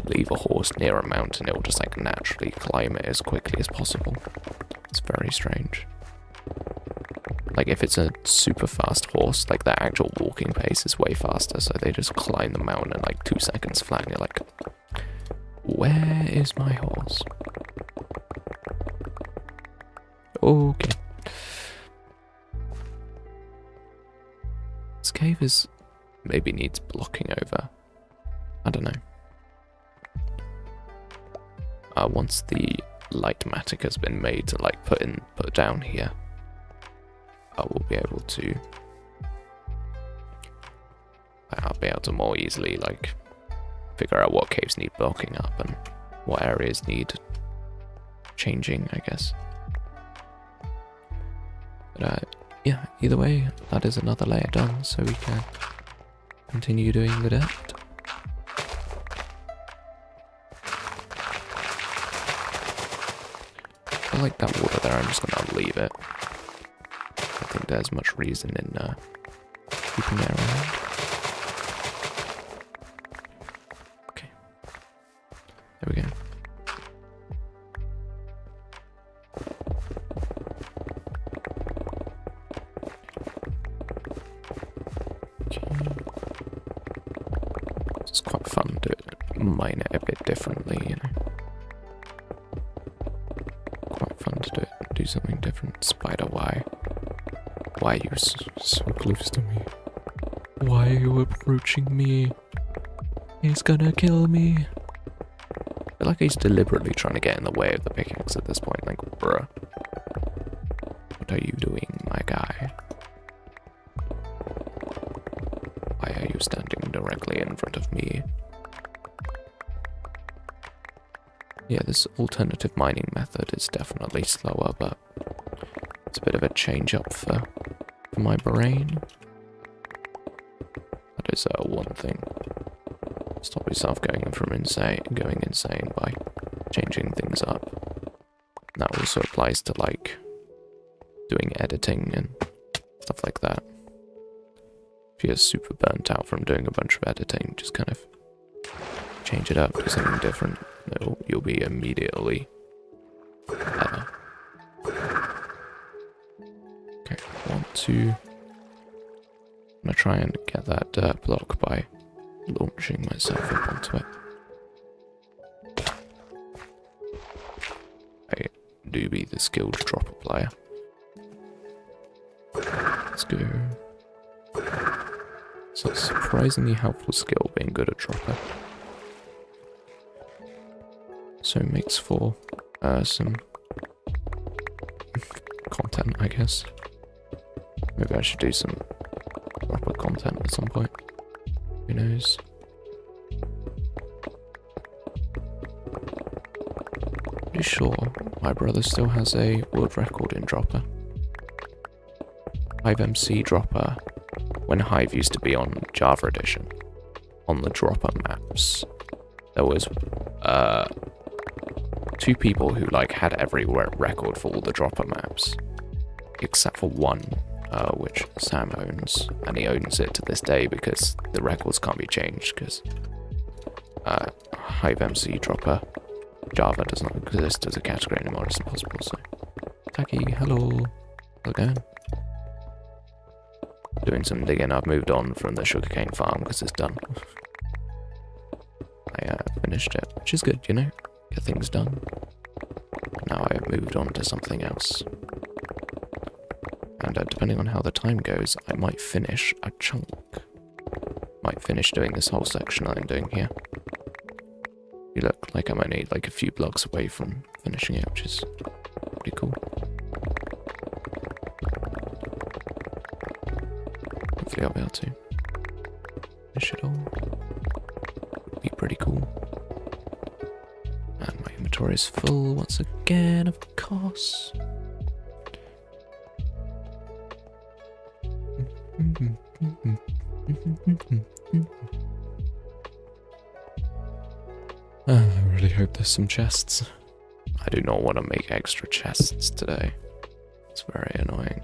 leave a horse near a mountain, it will just like naturally climb it as quickly as possible. It's very strange. Like if it's a super fast horse, like their actual walking pace is way faster, so they just climb the mountain in like 2 seconds flat, and you're like, where is my horse? Okay. This cave is maybe needs blocking over. I don't know. Once the light-matic has been made to like put down here, I will be able to. I'll be able to more easily like figure out what caves need blocking up and what areas need changing, I guess. But yeah, either way, that is another layer done, so we can continue doing the dirt. I like that water there, I'm just gonna leave it. I think there's much reason in keeping it around. Okay. There we go. It's quite fun to mine it a bit differently, you know. Quite fun to do something different. Spider, why? Why are you so close to me? Why are you approaching me? He's gonna kill me. I feel like he's deliberately trying to get in the way of the pickaxe at this point. Like, bruh. What are you doing, my guy? Why are you standing directly in front of me? Yeah, this alternative mining method is definitely slower, but it's a bit of a change up for my brain. That is one thing. Stop yourself going insane by changing things up. That also applies to like doing editing and stuff like that. If you're super burnt out from doing a bunch of editing, just kind of change it up, do something different. You'll be immediately better. Okay, I'm gonna try and get that dirt block by launching myself up onto it. I do be the skilled dropper player. Let's go. It's a surprisingly helpful skill, being good at dropper. So it makes for some content, I guess. Maybe I should do some proper content at some point. Who knows? Pretty sure my brother still has a world record in dropper. Hive MC dropper. When Hive used to be on Java Edition, on the dropper maps, there was 2 people who like had every record for all the dropper maps, except for one, which Sam owns, and he owns it to this day because the records can't be changed because Hive MC dropper Java does not exist as a category anymore. It's impossible. So, Taki, hello, how's it going? doing some digging. I've moved on from the sugarcane farm because it's done. I finished it, which is good, you know? Get things done. Now I've moved on to something else. And depending on how the time goes, I might finish a chunk. Might finish doing this whole section I'm doing here. You look like I'm only like a few blocks away from finishing it, which is pretty cool. Hopefully I'll be able to finish it all. Would be pretty cool. And my inventory is full once again, of course. I really hope there's some chests. I do not want to make extra chests today. It's very annoying.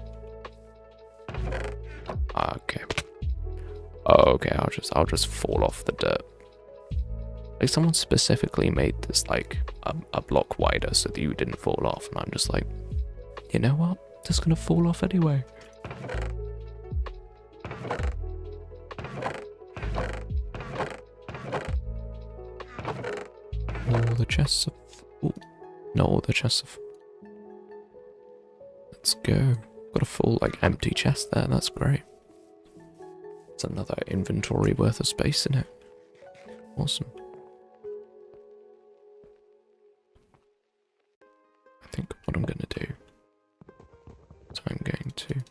Okay. Okay, I'll just fall off the dirt. Like someone specifically made this like a block wider so that you didn't fall off, and I'm just like, you know what? Just gonna fall off anyway. All the chests are full. No, all the chests are full. Let's go. Got a full like empty chest there. That's great. It's another inventory worth of space in it. Awesome. I think what I'm going to do is I'm going to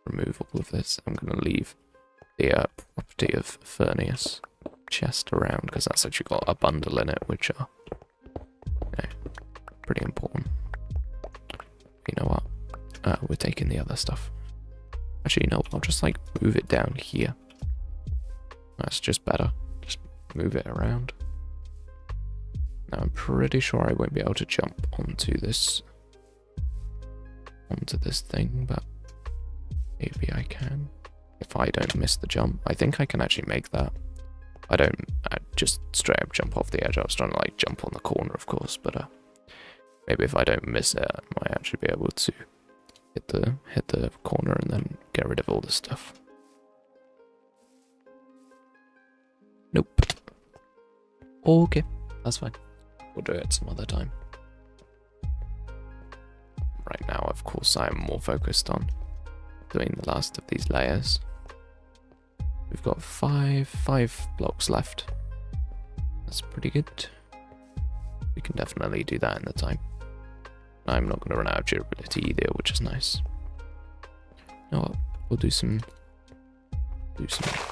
remove all of this. I'm going to leave the property of Furnius chest around because that's actually got a bundle in it, which are pretty important. You know what? We're taking the other stuff. Actually, you know, I'll just like move it down here. That's just better. Just move it around. Now I'm pretty sure I won't be able to jump onto this thing, but maybe I can. If I don't miss the jump, I think I can actually make that. I just straight up jump off the edge. I was trying to like jump on the corner, of course, but maybe if I don't miss it, I might actually be able to hit the corner and then get rid of all this stuff. Nope. Okay, that's fine. We'll do it some other time. Right now, of course, I am more focused on doing the last of these layers. We've got five blocks left. That's pretty good. We can definitely do that in the time. I'm not going to run out of durability either, which is nice. You know what? We'll do some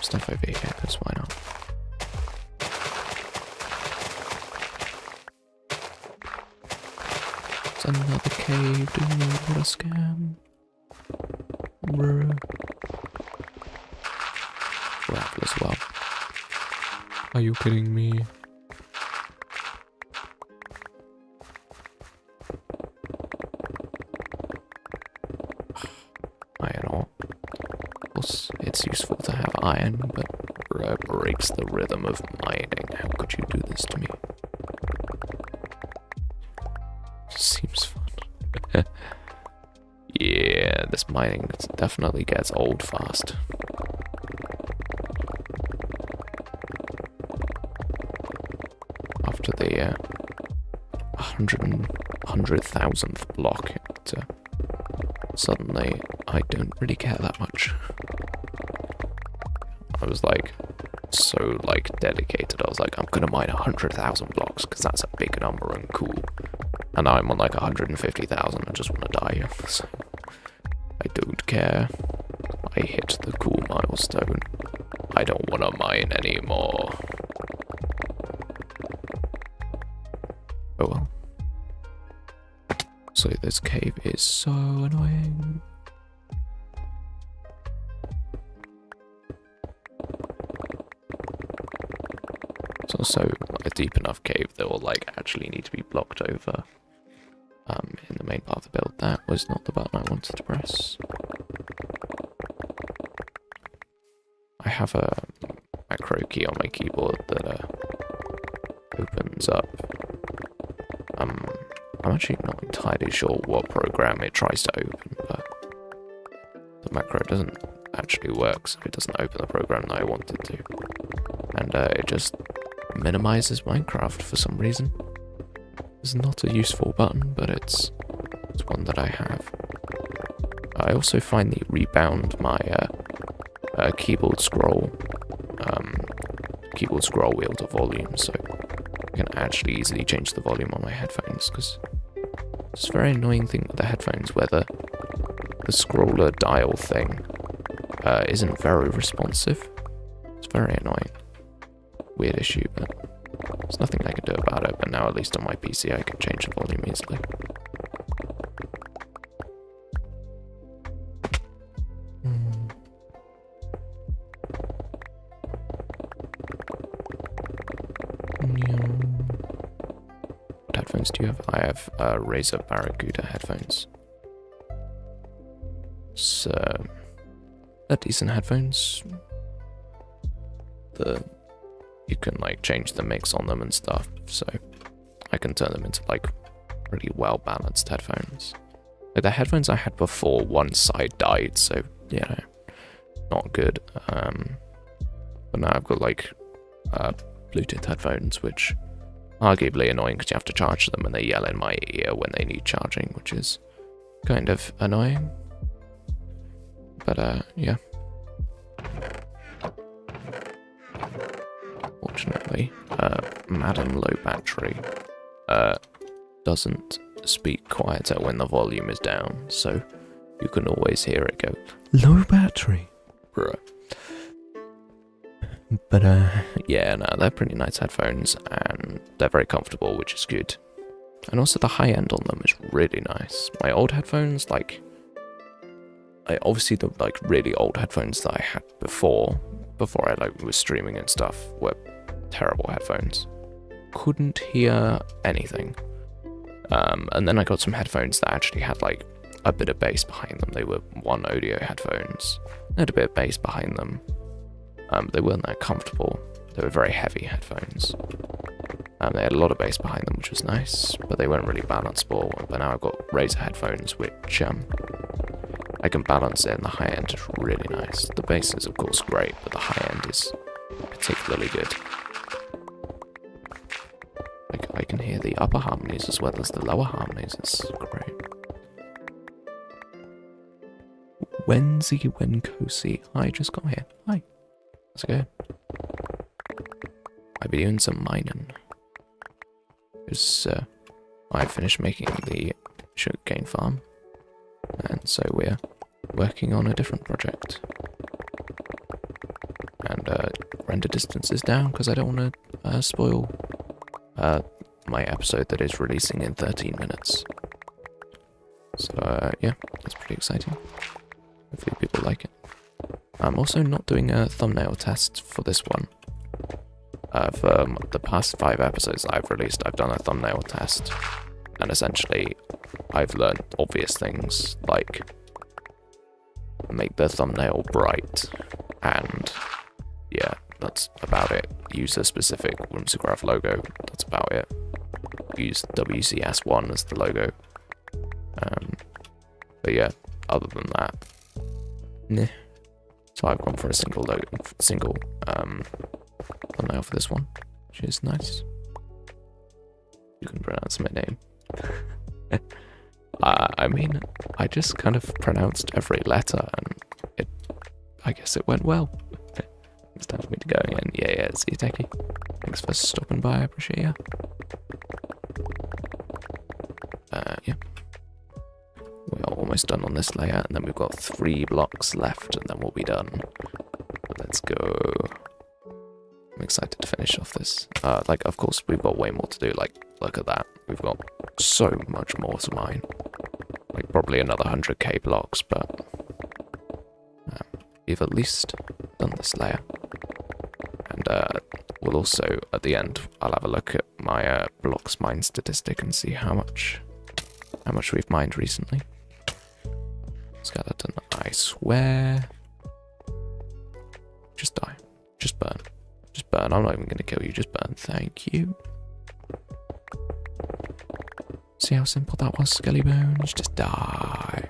stuff over here, because why not? It's another cave, dude. What a scam. Bruh. Gravel as well. Are you kidding me? Iron ore. Of course, it's useful to have iron, but it breaks the rhythm of mining. How could you do this to me? Seems fun. Yeah, this mining definitely gets old fast. After the 100,000th block, suddenly I don't really care that much. I was like so like dedicated. I was like, I'm gonna mine 100,000 blocks because that's a big number and cool. And now I'm on like 150,000 and just want to die. So I don't care. I hit the cool milestone. I don't want to mine anymore. Oh well. So this cave is so annoying. It's also a deep enough cave that will like actually need to be blocked over in the main part of the build. That was not the button I wanted to press. I have a macro key on my keyboard that opens up. I'm actually not entirely sure what program it tries to open, but the macro doesn't actually works. It doesn't open the program that I want it to. And it just minimizes Minecraft for some reason. It's not a useful button, but it's one that I have. I also finally rebound my keyboard scroll wheel to volume, so I can actually easily change the volume on my headphones, because it's a very annoying thing with the headphones where the scroller dial thing isn't very responsive. It's very annoying. Weird issue, but there's nothing I can do about it. But now at least on my PC I can change the volume easily. What headphones do you have? I have Razer Barracuda headphones. So they're decent headphones. You can like change the mix on them and stuff, so I can turn them into like really well balanced headphones. Like the headphones I had before, one side died, so you know, not good. But now I've got like Bluetooth headphones, which are arguably annoying because you have to charge them and they yell in my ear when they need charging, which is kind of annoying. But yeah. Fortunately, Madam Low Battery doesn't speak quieter when the volume is down, so you can always hear it go, "Low battery." Bruh. But yeah, no, they're pretty nice headphones, and they're very comfortable, which is good. And also the high end on them is really nice. My old headphones, obviously the like really old headphones that I had before I like was streaming and stuff, were terrible headphones. Couldn't hear anything. And then I got some headphones that actually had like a bit of bass behind them. They were one audio headphones. They had a bit of bass behind them. They weren't that comfortable. They were very heavy headphones. They had a lot of bass behind them, which was nice, but they weren't really balanceable. But now I've got Razer headphones, which I can balance it, and the high end is really nice. The bass is of course great, but the high end is particularly good. I can hear the upper harmonies as well as the lower harmonies. It's great. Wenkosi. I just got here. Hi. How's it going? I've been doing some mining. Because I finished making the sugarcane farm. And so we're working on a different project. And render distance is down because I don't want to spoil my episode that is releasing in 13 minutes. So yeah, that's pretty exciting. Hopefully people like it. I'm also not doing a thumbnail test for this one. For the past 5 episodes I've released, I've done a thumbnail test. And essentially, I've learned obvious things like make the thumbnail bright, and yeah, that's about it. Use a specific Whimsicraft logo, that's about it. Use WCS1 as the logo. But yeah, other than that, nah. So I've gone for a single thumbnail for this one, which is nice. You can pronounce my name. I mean, I just kind of pronounced every letter, and I guess it went well. It's time for me to go again. Yeah, see you, Techie. Thanks for stopping by, I appreciate you. Yeah. We are almost done on this layer, and then we've got 3 blocks left, and then we'll be done. Let's go. I'm excited to finish off this. Like, of course, we've got way more to do. Like, look at that. We've got so much more to mine. Like, probably another 100k blocks, but we've at least done this layer. And we'll also, at the end, I'll have a look at my blocks mine statistic and see how much we've mined recently. Skeleton, I swear. Just die. Just burn. Just burn. I'm not even going to kill you. Just burn. Thank you. See how simple that was, Skelly Bones? Just die.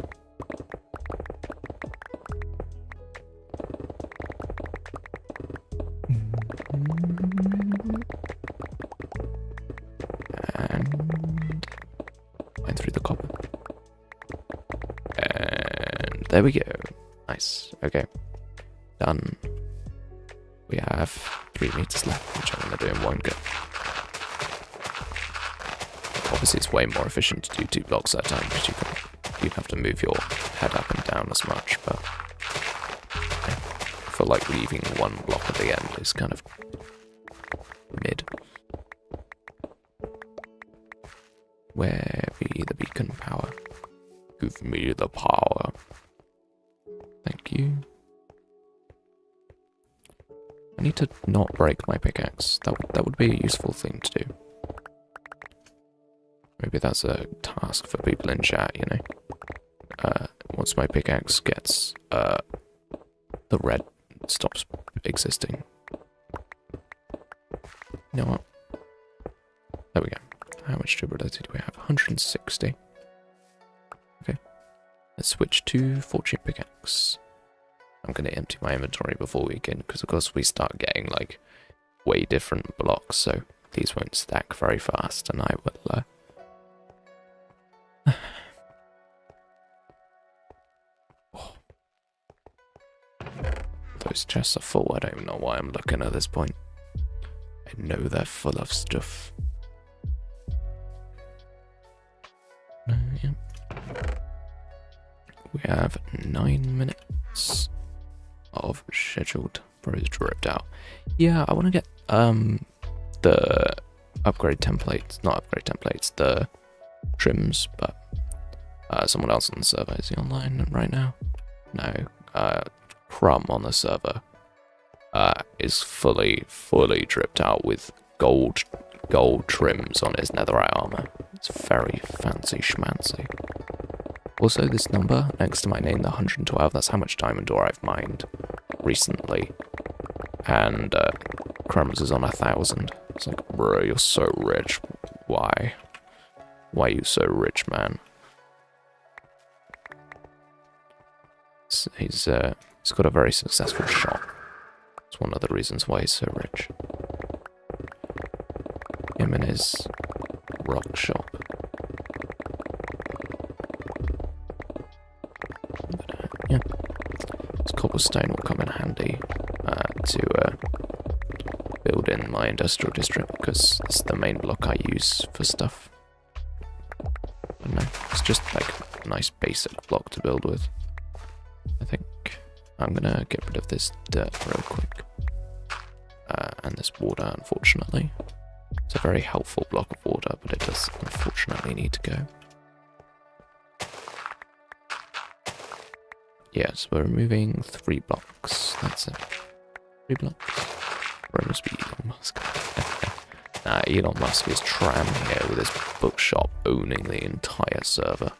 There we go. Nice. Okay. Done. We have 3 meters left, which I'm going to do in one go. Obviously, it's way more efficient to do 2 blocks at a time, because you'd have to move your head up and down as much, but I feel like leaving 1 block at the end is kind of mid. Where be the beacon power? Give me the power. Thank you. I need to not break my pickaxe. That would be a useful thing to do. Maybe that's a task for people in chat, you know. Once my pickaxe gets the red stops existing. You know what? There we go. How much durability do we have? 160. Okay. Let's switch to fortune pickaxe. I'm going to empty my inventory before we begin, because of course we start getting like way different blocks, so these won't stack very fast, and I will oh. Those chests are full. I don't even know why I'm looking at this point. I know they're full of stuff. Yeah. We have 9 minutes of scheduled. Bros dripped out. Yeah, I want to get the upgrade templates, not upgrade templates, the trims, but someone else on the server, is he online right now? No. Crumb on the server is fully dripped out with gold trims on his netherite armor. It's very fancy schmancy. Also, this number next to my name, the 112, that's how much diamond ore I've mined recently. And Crumbs is on 1,000. It's like, bro, you're so rich. Why? Why are you so rich, man? He's got a very successful shop. It's one of the reasons why he's so rich. Him and his rock shop. But, yeah, this cobblestone will come in handy to build in my industrial district, because it's the main block I use for stuff. I don't know, it's just like a nice basic block to build with. I think I'm gonna get rid of this dirt real quick. And this water, unfortunately. It's a very helpful block of water, but it does unfortunately need to go. Yes, we're removing 3 blocks. That's it. 3 blocks. Or it must be Elon Musk. Nah, Elon Musk is tram here with his bookshop owning the entire server.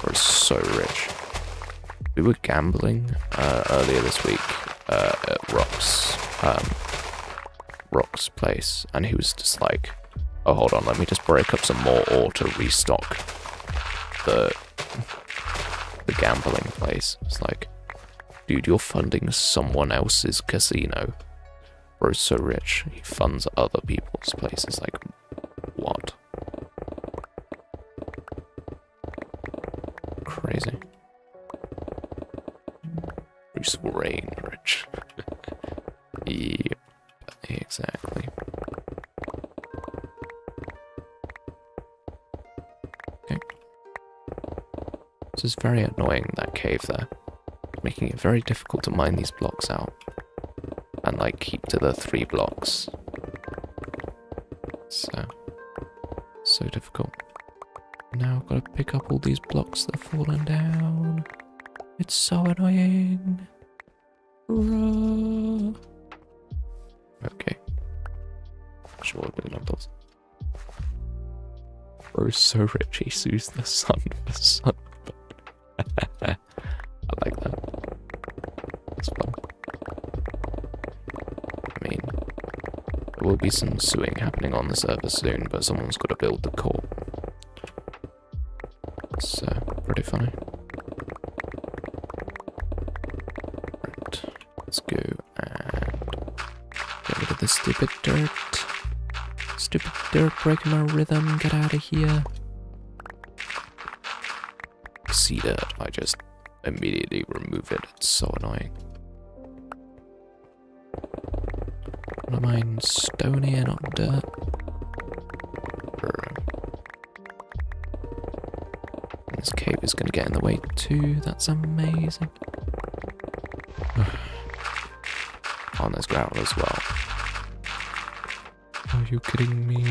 We're so rich. We were gambling earlier this week at Rock's place, and he was just like, oh, hold on, let me just break up some more ore to restock the gambling place. It's like, dude, you're funding someone else's casino. Bro's so rich, he funds other people's places. Like, what? Crazy. Bruce Wayne rich. Yep, exactly. Okay. This is very annoying, that cave there. Making it very difficult to mine these blocks out. And like keep to the 3 blocks. So difficult. Now I've got to pick up all these blocks that are falling down. It's so annoying. Okay. Sure, we'll do those. Bro's so rich he sues the sun for sun. I like that. That's fun. I mean, there will be some suing happening on the server soon, but someone's got to build the core. It's pretty funny. Right, let's go and get rid of this stupid dirt. Stupid dirt breaking my rhythm, get out of here. see dirt, I just immediately remove it. It's so annoying. I don't mind stone here, not dirt. This cave is going to get in the way too. That's amazing. Oh, there's gravel as well. Are you kidding me?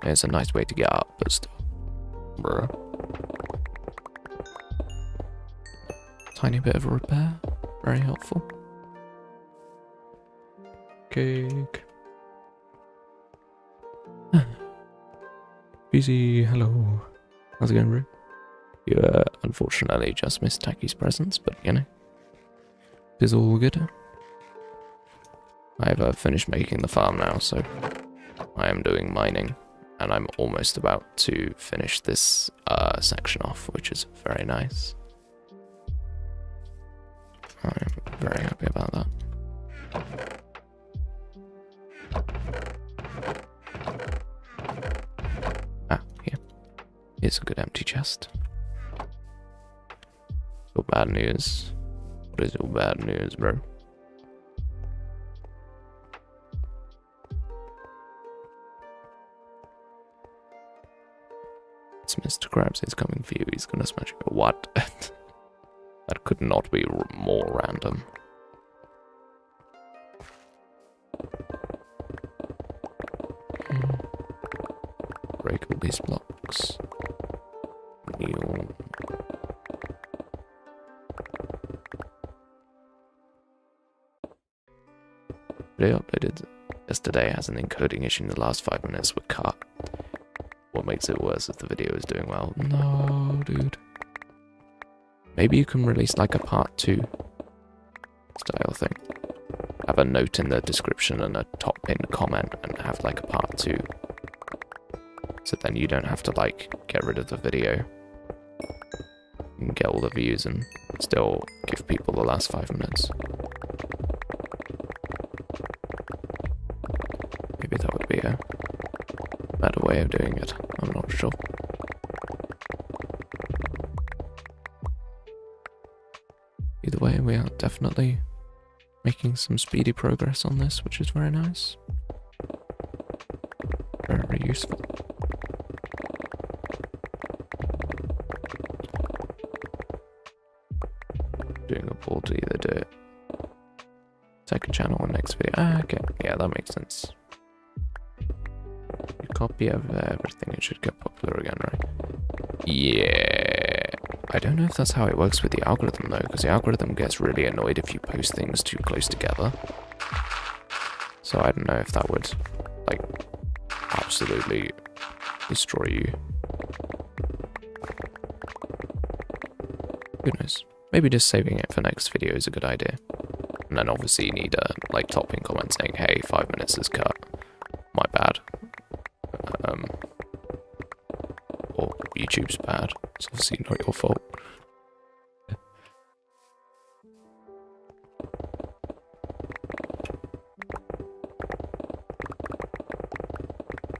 It's a nice way to get up, but still. Bruh. Tiny bit of a repair. Very helpful. Cake. Busy, hello. How's it going, bro? You unfortunately just missed Tacky's presence, but you know, it is all good. I've finished making the farm now, so I am doing mining, and I'm almost about to finish this section off, which is very nice. I'm very happy about that. Here. Here's a good empty chest. Your bad news. What is your bad news, bro? It's Mr. Krabs, he's coming for you, he's gonna smash you. What? That could not be more random. Break all these blocks. New. Video uploaded yesterday has an encoding issue in the last 5 minutes were cut. What makes it worse is the video is doing well. No, dude. Maybe you can release like a part 2 style thing. Have a note in the description and a top pinned comment and have like a part 2. So then you don't have to like get rid of the video. You can get all the views and still give people the last 5 minutes. Maybe that would be a better way of doing it. I'm not sure. Either way, we are definitely making some speedy progress on this, which is very nice. Very useful. Doing a poll to either do it second channel or next video. Okay, yeah, that makes sense. You copy of everything, it should get popular again, right? Yeah. I don't know if that's how it works with the algorithm though, because the algorithm gets really annoyed if you post things too close together. So I don't know if that would, like, absolutely destroy you. Who knows? Maybe just saving it for next video is a good idea. And then obviously you need a, like, top-in comment saying, hey, 5 minutes is cut. My bad. Or YouTube's bad. It's obviously not your fault.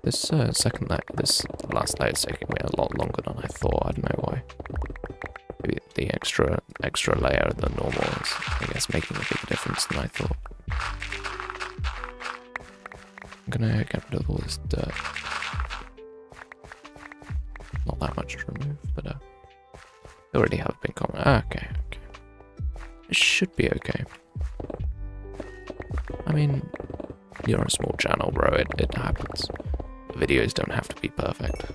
This second layer, this last layer is taking me a lot longer than I thought. I don't know why. Maybe the extra layer than normal is, I guess, making a bigger difference than I thought. I'm gonna get rid of all this dirt. Not that much to remove, but they already have been comment. Okay. It should be okay. I mean, you're a small channel, bro. It happens. The videos don't have to be perfect.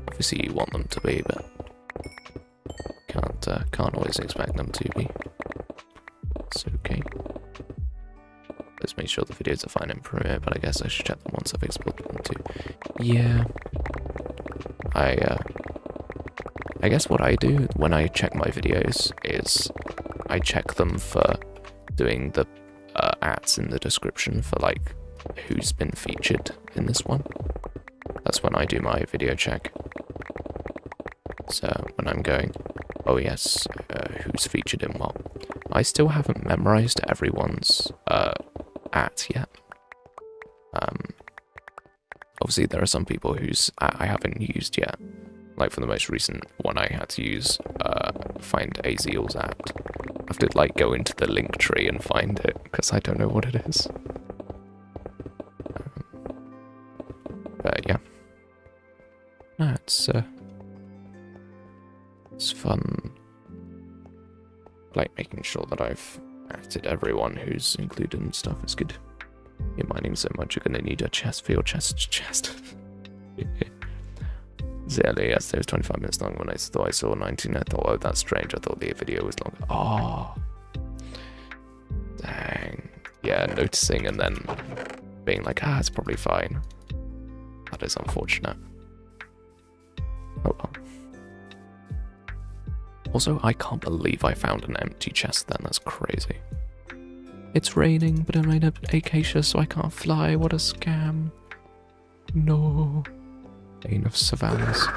Obviously, you want them to be, but can't always expect them to be. It's okay. Let's make sure the videos are fine in Premiere, but I guess I should check them once I've exported them too. Yeah. I guess what I do when I check my videos is I check them for doing the @ in the description for like who's been featured in this one. That's when I do my video check. So when I'm going, oh yes, who's featured in what? I still haven't memorized everyone's @ yet. Obviously there are some people whose @ I haven't used yet. Like for the most recent one, I had to use find Aziel's at. I have to like go into the link tree and find it because I don't know what it is. But yeah, no, it's fun. Like making sure that I've added everyone who's included and stuff is good. You're mining so much, you're gonna need a chest for your chest. Zerly, yes, it was 25 minutes long. When I thought I saw 19, I thought, oh, that's strange. I thought the video was longer. Oh, dang. Yeah, noticing and then being like, it's probably fine. That is unfortunate. Oh well. Also, I can't believe I found an empty chest then. That's crazy. It's raining, but I'm in an acacia, so I can't fly. What a scam. No. Bane of savannas.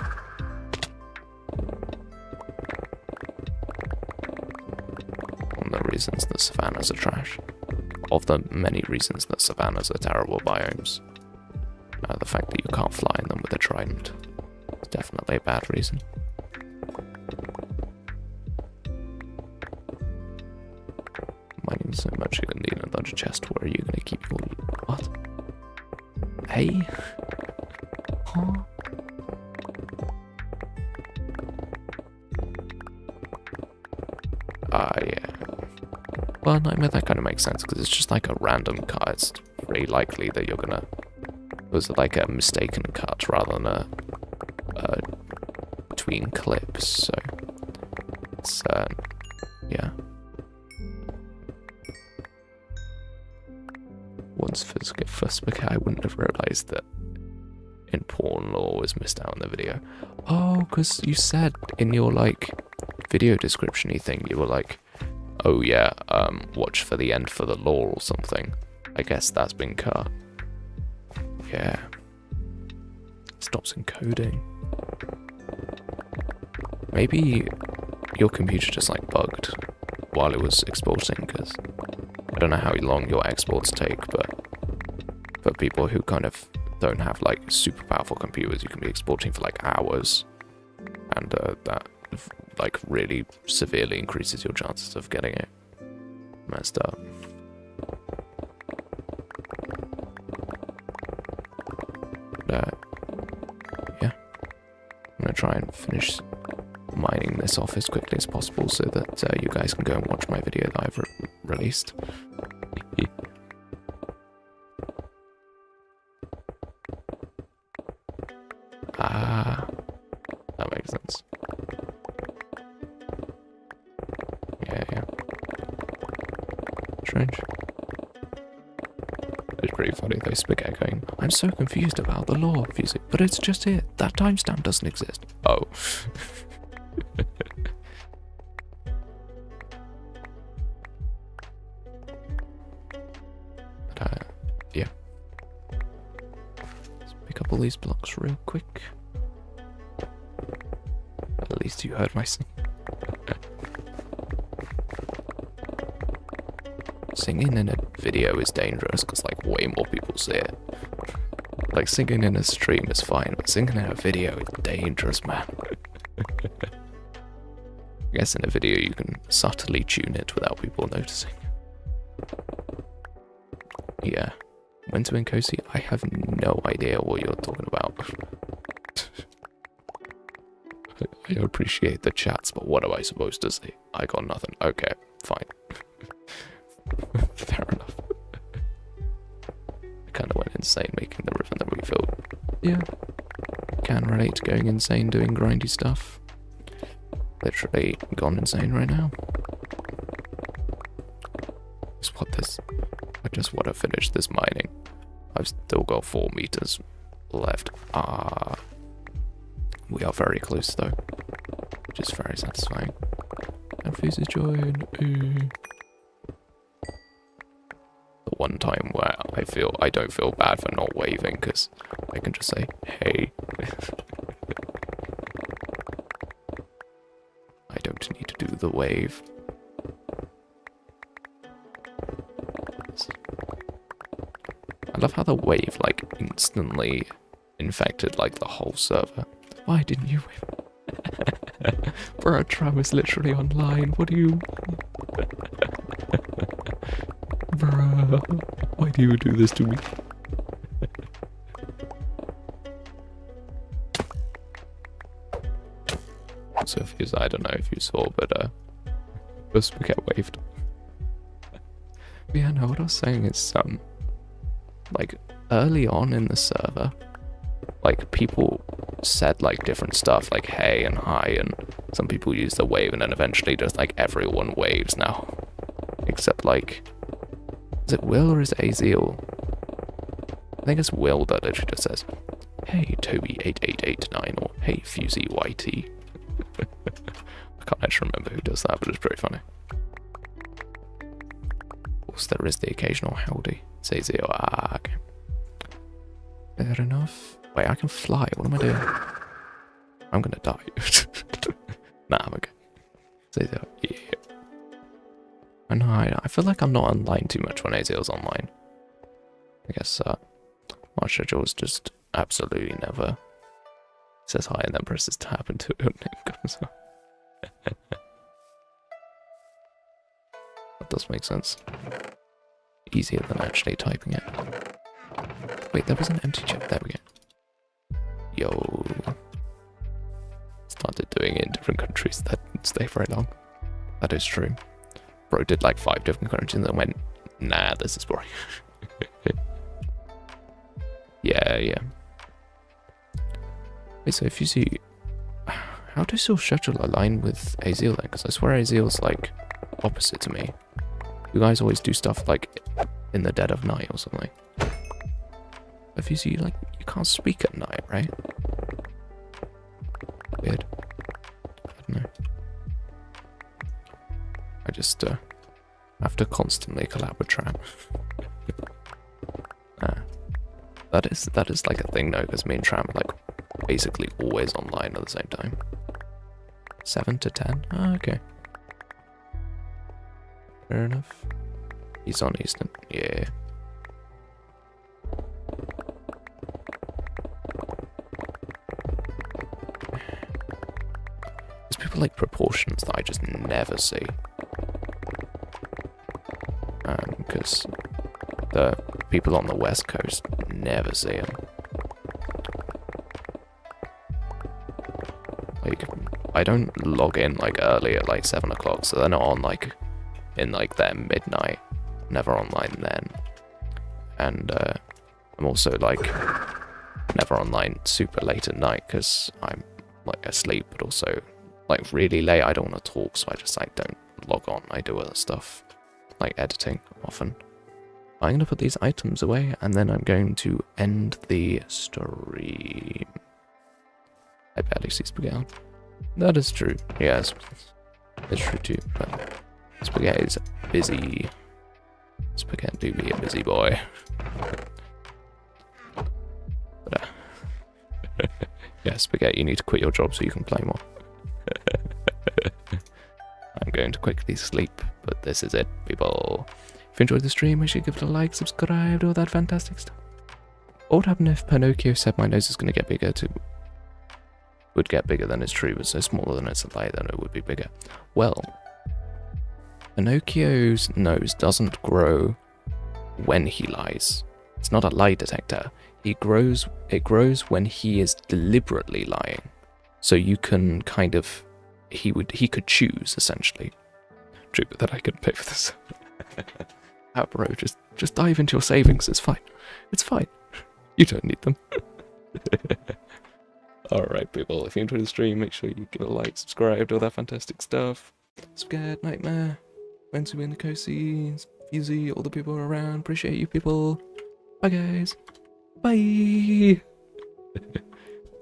One of the reasons that savannas are trash. Of the many reasons that savannas are terrible biomes. The fact that you can't fly in them with a trident is definitely a bad reason. Mining so much you're gonna need another chest. Where are you gonna keep your... What? Hey? Huh? Yeah. Well, no, I mean, that kind of makes sense, because it's just like a random cut. It's pretty likely that you're gonna... It was like a mistaken cut rather than a between clips, so... It's, yeah. Once first because I wouldn't have realised that important lore was missed out in the video. Oh, because you said in your, like, video description-y thing, you were like, oh yeah, watch for the end for the lore or something. I guess that's been cut. Yeah. Stops encoding. Maybe your computer just, like, bugged while it was exporting, because I don't know how long your exports take, but for people who kind of don't have, like, super powerful computers, you can be exporting for, like, hours, and that, like, really severely increases your chances of getting it messed up. Yeah, I'm gonna try and finish mining this off as quickly as possible so that you guys can go and watch my video that I've released. That makes sense. Yeah. Strange. It's pretty funny, they spaghetti going, I'm so confused about the lore of music, but it's just here. That timestamp doesn't exist. Oh. But, yeah. Let's pick up all these blocks real quick. At least you heard my sing. Singing in a video is dangerous because, like, way more people see it. Like, singing in a stream is fine, but singing in a video is dangerous, man. I guess in a video you can subtly tune it without people noticing. Yeah. When to Nkosi? I have no idea what you're talking about. I appreciate the chats, but what am I supposed to say? I got nothing. Okay, fine. Fair enough. I kind of went insane making the river and then refilled. Yeah. Can relate to going insane doing grindy stuff. Literally gone insane right now. I just want to finish this mining. I've still got 4 meters left. We are very close though, which is very satisfying. And Fuses join. The one time where I don't feel bad for not waving because I can just say, hey. I don't need to do the wave. I love how the wave, like, instantly infected, like, the whole server. Why didn't you wave? Bro, Tram is literally online. What do you... Bruh, why do you do this to me? So if you, I don't know if you saw, but the spaghetti waved. But yeah, no, what I was saying is, like, early on in the server, like, people said, like, different stuff, like, hey and hi, and some people use the wave, and then eventually just, like, everyone waves now. Except, like, is it Will or is it Aziel? I think it's Will that literally just says, hey, Toby8889, or hey, FusyYT. I can't actually remember who does that, but it's pretty funny. Of course, there is the occasional howdy. It's Aziel. Ah, okay. Fair enough. Wait, I can fly. What am I doing? I'm gonna die. Nah, I'm okay. Say that. Yeah. I know. I feel like I'm not online too much when Aziel's online. I guess my schedule is just absolutely never says hi and then presses tab until her name comes up. That does make sense. Easier than actually typing it. Wait, there was an empty chip. There we go. Yo. Started doing it in different countries. That didn't stay very long. That is true. Bro did like 5 different countries and then went, nah, this is boring. Yeah. Wait, so if you see, how does your schedule align with Aziel then? Because I swear Aziel's like opposite to me. You guys always do stuff like in the dead of night or something. If you see, like, you can't speak at night, right? Weird. I don't know. I just have to constantly collab with Tram. That is like a thing though, because me and Tram are like basically always online at the same time. 7 to 10? Ah, okay. Fair enough. He's on Eastern. Yeah. There's people like proportions that I just never see. Because the people on the West Coast never see them. Like, I don't log in like early at like 7 o'clock, so they're not on like in like their midnight. Never online then. And I'm also like never online super late at night because I'm like asleep, but also like really late. I don't want to talk, so I just like don't log on. I do other stuff like editing often. I'm gonna put these items away and then I'm going to end the stream. I barely see Spaghetti. That is true. Yes, it's true too. But Spaghetti is busy. Spaghetti do be a busy boy. But, yeah, Spaghetti, you need to quit your job so you can play more. I'm going to quickly sleep, but this is it, people. If you enjoyed the stream, make sure you give it a like, subscribe, do all that fantastic stuff. What would happen if Pinocchio said my nose is going to get bigger too? Would get bigger than it's true, but so smaller than it's a lie, then it would be bigger. Well, Pinocchio's nose doesn't grow when he lies. It's not a lie detector. It grows when he is deliberately lying. So you can kind of, he could choose essentially. True, but then I couldn't pay for this. Ah, bro, just dive into your savings. It's fine. It's fine. You don't need them. Alright, people. If you enjoyed the stream, make sure you give it a like, subscribe, do all that fantastic stuff. Scared, Nightmare, Wensu in the Coasies, Fusey, all the people around. Appreciate you, people. Bye, guys. Bye.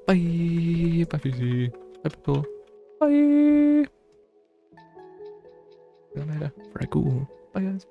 Bye. Bye, Fusey. Bye, people. Bye. See you later. Very cool. Bye, guys.